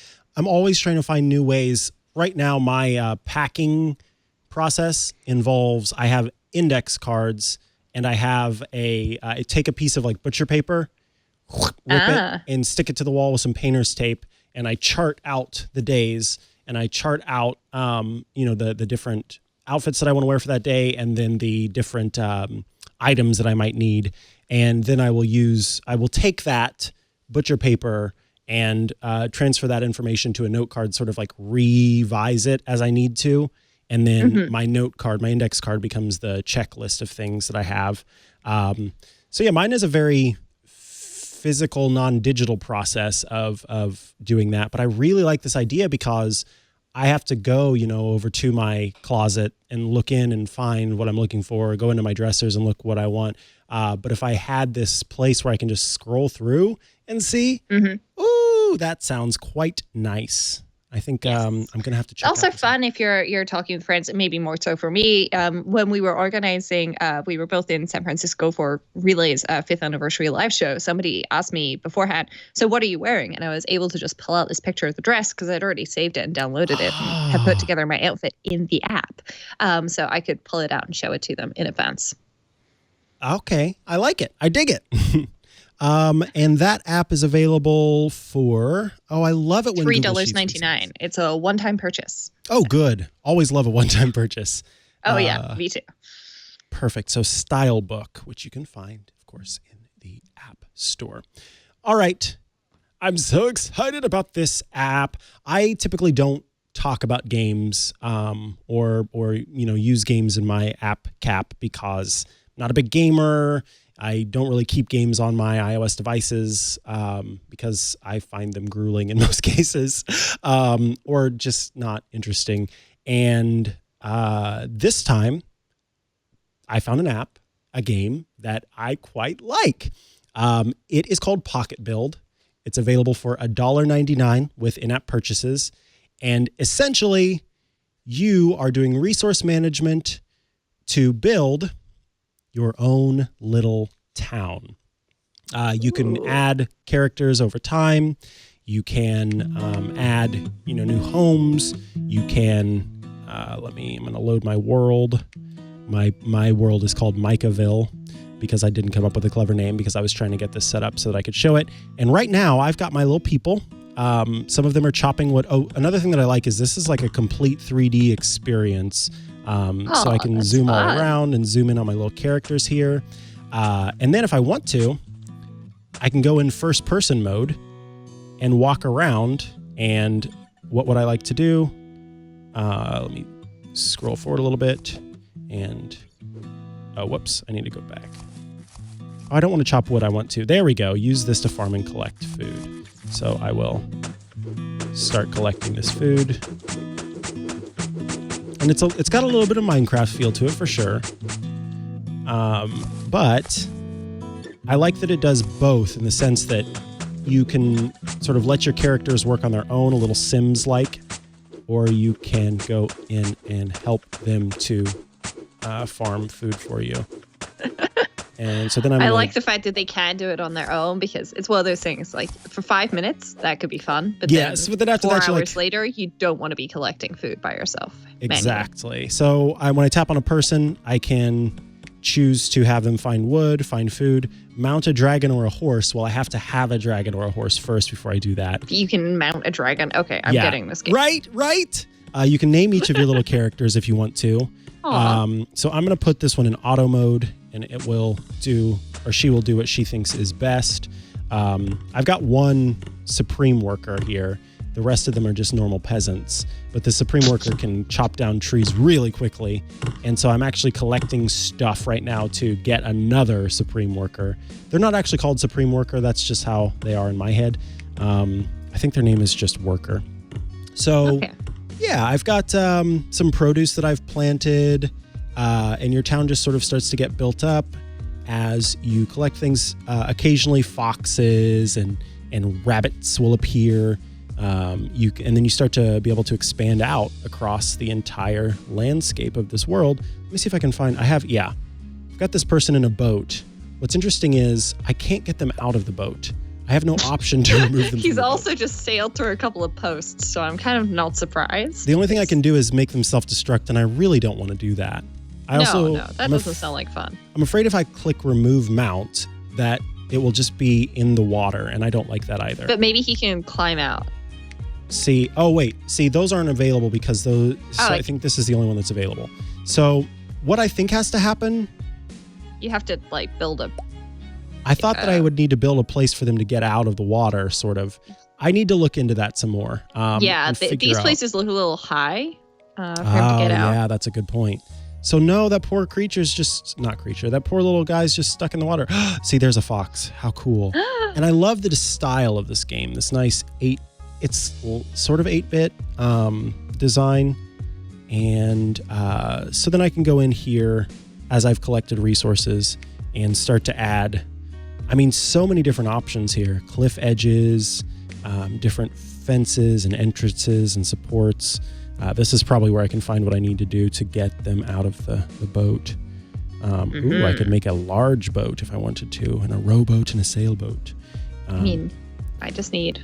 Speaker 1: always trying to find new ways. Right now, my packing process involves, I have index cards and I have I take a piece of like butcher paper, rip it and stick it to the wall with some painter's tape, and I chart out the days and I chart out the different outfits that I want to wear for that day, and then the different items that I might need. And then I will take that butcher paper and transfer that information to a note card, sort of like revise it as I need to. And then my note card, my index card, becomes the checklist of things that I have. So yeah, mine is a very physical, non-digital process of doing that. But I really like this idea because I have to go, over to my closet and look in and find what I'm looking for, or go into my dressers and look what I want. But if I had this place where I can just scroll through and see, ooh, that sounds quite nice. I think I'm going to have to check.
Speaker 4: It's also fun if you're talking with friends, and maybe more so for me. When we were organizing, we were both in San Francisco for Relay's 5th anniversary live show. Somebody asked me beforehand, so what are you wearing? And I was able to just pull out this picture of the dress because I'd already saved it and downloaded it and had put together my outfit in the app. So I could pull it out and show it to them in advance.
Speaker 1: Okay. I like it. I dig it. And that app is available for, I love it when
Speaker 4: $3.99. It's a one-time purchase.
Speaker 1: Oh, good. Always love a one-time purchase.
Speaker 4: Oh, yeah. Me too.
Speaker 1: Perfect. So Stylebook, which you can find, of course, in the App Store. All right. I'm so excited about this app. I typically don't talk about games or use games in my app cap because I'm not a big gamer. I don't really keep games on my iOS devices because I find them grueling in most cases or just not interesting. And this time I found an app, a game that I quite like. It is called Pocket Build. It's available for $1.99 with in-app purchases. And essentially, you are doing resource management to build your own little town. You can add characters over time. You can add, new homes. You can, I'm going to load my world. My world is called Mikahville because I didn't come up with a clever name because I was trying to get this set up so that I could show it. And right now I've got my little people. Some of them are chopping wood. Oh, another thing that I like is this is like a complete 3D experience. So I can zoom all around and zoom in on my little characters here. And then if I want to, I can go in first person mode and walk around. And what would I like to do? Let me scroll forward a little bit and, whoops, I need to go back. Oh, I don't want to chop wood. I want to. There we go. Use this to farm and collect food. So I will start collecting this food. And it's got a little bit of Minecraft feel to it for sure. But I like that it does both in the sense that you can sort of let your characters work on their own, a little Sims-like, or you can go in and help them to farm food for you. And so then
Speaker 4: I like the fact that they can do it on their own because it's one of those things like for 5 minutes, that could be fun. But
Speaker 1: yes, but then after
Speaker 4: 4 hours later, you don't want to be collecting food by yourself.
Speaker 1: Exactly.
Speaker 4: Manually.
Speaker 1: So when I tap on a person, I can choose to have them find wood, find food, mount a dragon or a horse. Well, I have to have a dragon or a horse first before I do that.
Speaker 4: You can mount a dragon. Okay, I'm getting this game.
Speaker 1: Right. You can name each of your little characters if you want to. So I'm going to put this one in auto mode, and it will do, or she will do what she thinks is best. I've got one supreme worker here. The rest of them are just normal peasants. But the supreme worker can chop down trees really quickly. And so I'm actually collecting stuff right now to get another supreme worker. They're not actually called supreme worker. That's just how they are in my head. I think their name is just worker. So, yeah, I've got some produce that I've planted. And your town just sort of starts to get built up as you collect things. Occasionally foxes and rabbits will appear. And then you start to be able to expand out across the entire landscape of this world. Let me see if I can find, I've got this person in a boat. What's interesting is I can't get them out of the boat. I have no option to remove them.
Speaker 4: He's also just sailed through a couple of posts, so I'm kind of not surprised.
Speaker 1: The only thing I can do is make them self-destruct, and I really don't want to do that.
Speaker 4: No, that doesn't sound like fun.
Speaker 1: I'm afraid if I click remove mount, that it will just be in the water, and I don't like that either.
Speaker 4: But maybe he can climb out.
Speaker 1: See, those aren't available because those, I think this is the only one that's available. So what I think has to happen...
Speaker 4: You have to, build a...
Speaker 1: I thought that I would need to build a place for them to get out of the water, sort of. I need to look into that some more.
Speaker 4: These places look a little high for him to get out.
Speaker 1: Yeah, that's a good point. So no, that poor creature's that poor little guy's just stuck in the water. See, there's a fox. How cool. And I love the style of this game. This nice it's sort of 8-bit design. And so then I can go in here as I've collected resources and start to add, so many different options here. Cliff edges, different fences and entrances and supports. This is probably where I can find what I need to do to get them out of the boat. Ooh, I could make a large boat if I wanted to, and a rowboat and a sailboat.
Speaker 4: I just need,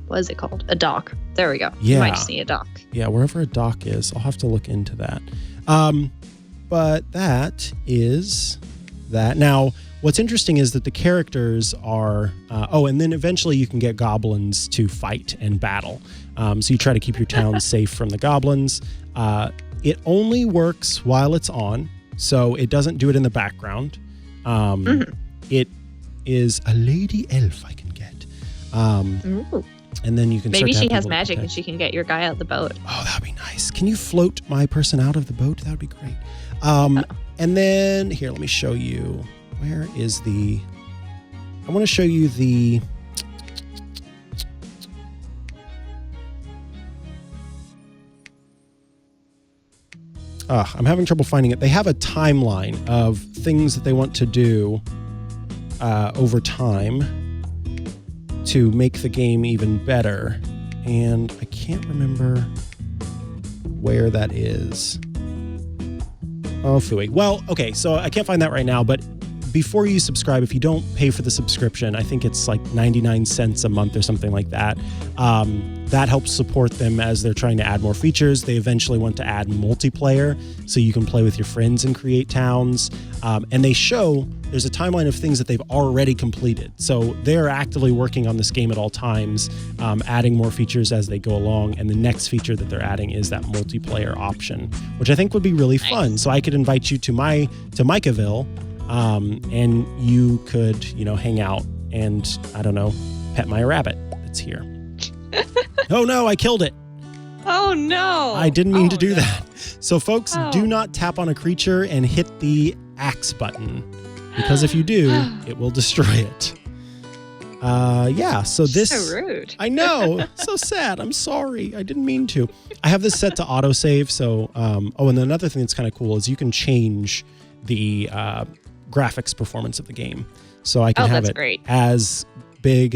Speaker 4: what is it called? A dock. There we go.
Speaker 1: Yeah.
Speaker 4: You might just need a dock.
Speaker 1: Yeah, wherever a dock is, I'll have to look into that. But that is that. Now, what's interesting is that the characters are... and then eventually you can get goblins to fight and battle. So you try to keep your town safe from the goblins. It only works while it's on, so it doesn't do it in the background. It is a lady elf I can get. And then you can
Speaker 4: maybe she has magic and she can get your guy out of the boat.
Speaker 1: Oh, that would be nice. Can you float my person out of the boat? That would be great. And then, here, let me show you where is the... I want to show you the... I'm having trouble finding it. They have a timeline of things that they want to do over time to make the game even better. And I can't remember where that is. Oh, phooey. Well, okay, so I can't find that right now, but before you subscribe, if you don't pay for the subscription, I think it's like 99 cents a month or something like that. That helps support them as they're trying to add more features. They eventually want to add multiplayer so you can play with your friends and create towns. And they show there's a timeline of things that they've already completed. So they're actively working on this game at all times, adding more features as they go along. And the next feature that they're adding is that multiplayer option, which I think would be really fun. So I could invite you to Mikahville, and you could, hang out and, I don't know, pet my rabbit that's here. Oh no, I killed it.
Speaker 4: Oh no.
Speaker 1: I didn't mean to do that. So folks, do not tap on a creature and hit the axe button, because if you do, it will destroy it. So this...
Speaker 4: So rude.
Speaker 1: I know. So sad. I'm sorry. I didn't mean to. I have this set to autosave. So, and then another thing that's kind of cool is you can change the graphics performance of the game. So I can have it
Speaker 4: great.
Speaker 1: as big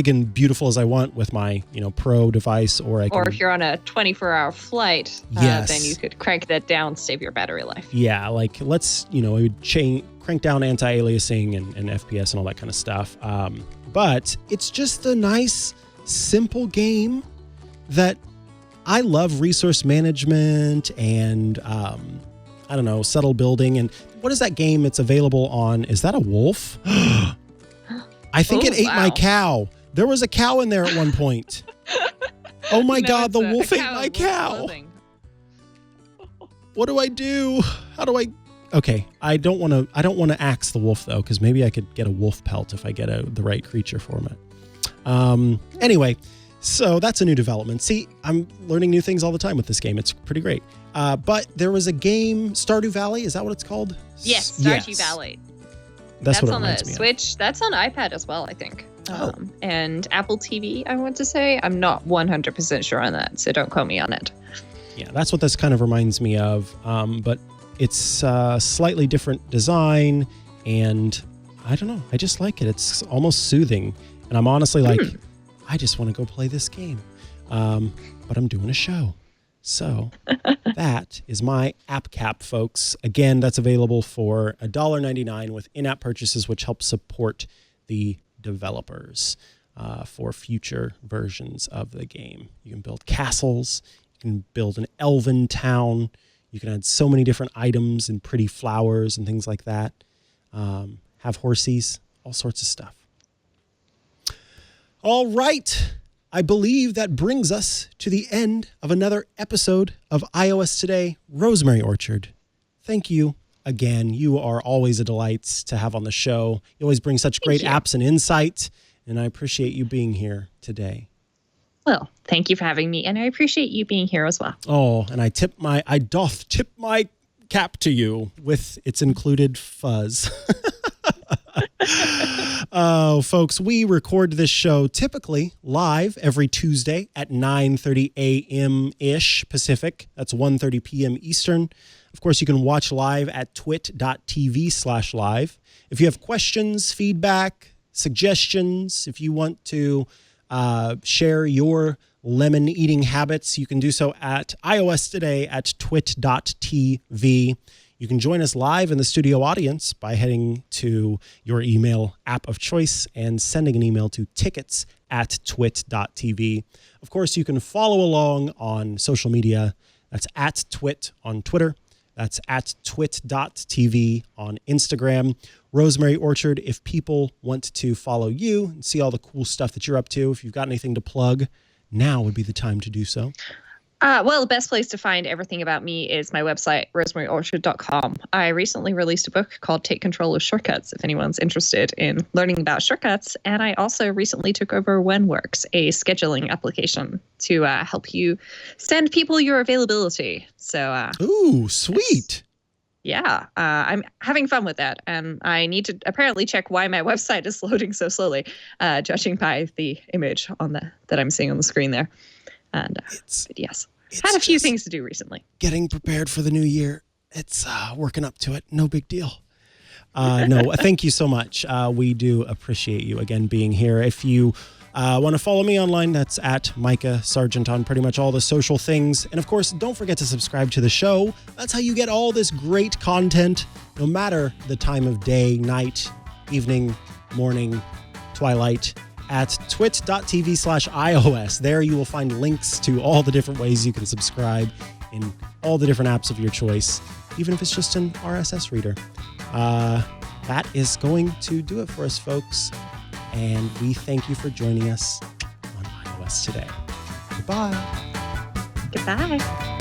Speaker 1: and beautiful as I want with my, Pro device, or
Speaker 4: if you're on a 24-hour flight,
Speaker 1: yes.
Speaker 4: Then you could crank that down, save your battery life.
Speaker 1: Yeah, like let's, it would crank down anti-aliasing and FPS and all that kind of stuff. But it's just a nice, simple game that I love. Resource management and, subtle building. And what is that game? It's available on, is that a wolf? I think it ate my cow. There was a cow in there at one point. Oh my God, the wolf ate my cow. What do I do? How do I... Okay, I don't want to axe the wolf though, because maybe I could get a wolf pelt if I get the right creature format. Anyway, so that's a new development. See, I'm learning new things all the time with this game. It's pretty great. But there was a game, Stardew Valley. Is that what it's called?
Speaker 4: Yes, Stardew Valley.
Speaker 1: That's what it
Speaker 4: on
Speaker 1: reminds
Speaker 4: the
Speaker 1: me of.
Speaker 4: Switch. That's on iPad as well, I think. And Apple TV, I want to say. I'm not 100% sure on that, so don't quote me on it.
Speaker 1: Yeah, that's what this kind of reminds me of. But it's slightly different design, and I don't know. I just like it. It's almost soothing. And I'm honestly like, I just want to go play this game. But I'm doing a show. So that is my app cap, folks. Again, that's available for $1.99 with in-app purchases, which helps support the developers for future versions of the game. You can build castles. You can build an elven town. You can add so many different items and pretty flowers and things like that. Have horsies, all sorts of stuff. All right. I believe that brings us to the end of another episode of iOS Today. Rosemary Orchard, thank you again. You are always a delight to have on the show. You always bring such great apps and insight, and I appreciate you being here today.
Speaker 4: Well, thank you for having me, and I appreciate you being here as well.
Speaker 1: Oh, and I doth tip my cap to you with its included fuzz. Oh, folks, we record this show typically live every Tuesday at 9:30 a.m.-ish Pacific. That's 1:30 p.m. Eastern. Of course, you can watch live at twit.tv/live. If you have questions, feedback, suggestions, if you want to share your lemon eating habits, you can do so at iOS Today at twit.tv. You can join us live in the studio audience by heading to your email app of choice and sending an email to tickets@twit.tv. Of course, you can follow along on social media. That's at Twit on Twitter. That's at twit.tv on Instagram. Rosemary Orchard, if people want to follow you and see all the cool stuff that you're up to, if you've got anything to plug, now would be the time to do so.
Speaker 4: Well, the best place to find everything about me is my website, rosemaryorchard.com. I recently released a book called Take Control of Shortcuts, if anyone's interested in learning about shortcuts. And I also recently took over WhenWorks, a scheduling application to help you send people your availability. So,
Speaker 1: ooh, sweet.
Speaker 4: Yeah, I'm having fun with that. And I need to apparently check why my website is loading so slowly, judging by the image on that I'm seeing on the screen there. And but yes, had a few things to do recently.
Speaker 1: Getting prepared for the new year. It's working up to it. No big deal. No, thank you so much. We do appreciate you again being here. If you want to follow me online, that's at Mikah Sargent on pretty much all the social things. And of course, don't forget to subscribe to the show. That's how you get all this great content, no matter the time of day, night, evening, morning, twilight, at twit.tv/iOS. There you will find links to all the different ways you can subscribe in all the different apps of your choice, even if it's just an RSS reader. That is going to do it for us, folks. And we thank you for joining us on iOS today. Goodbye.
Speaker 4: Goodbye.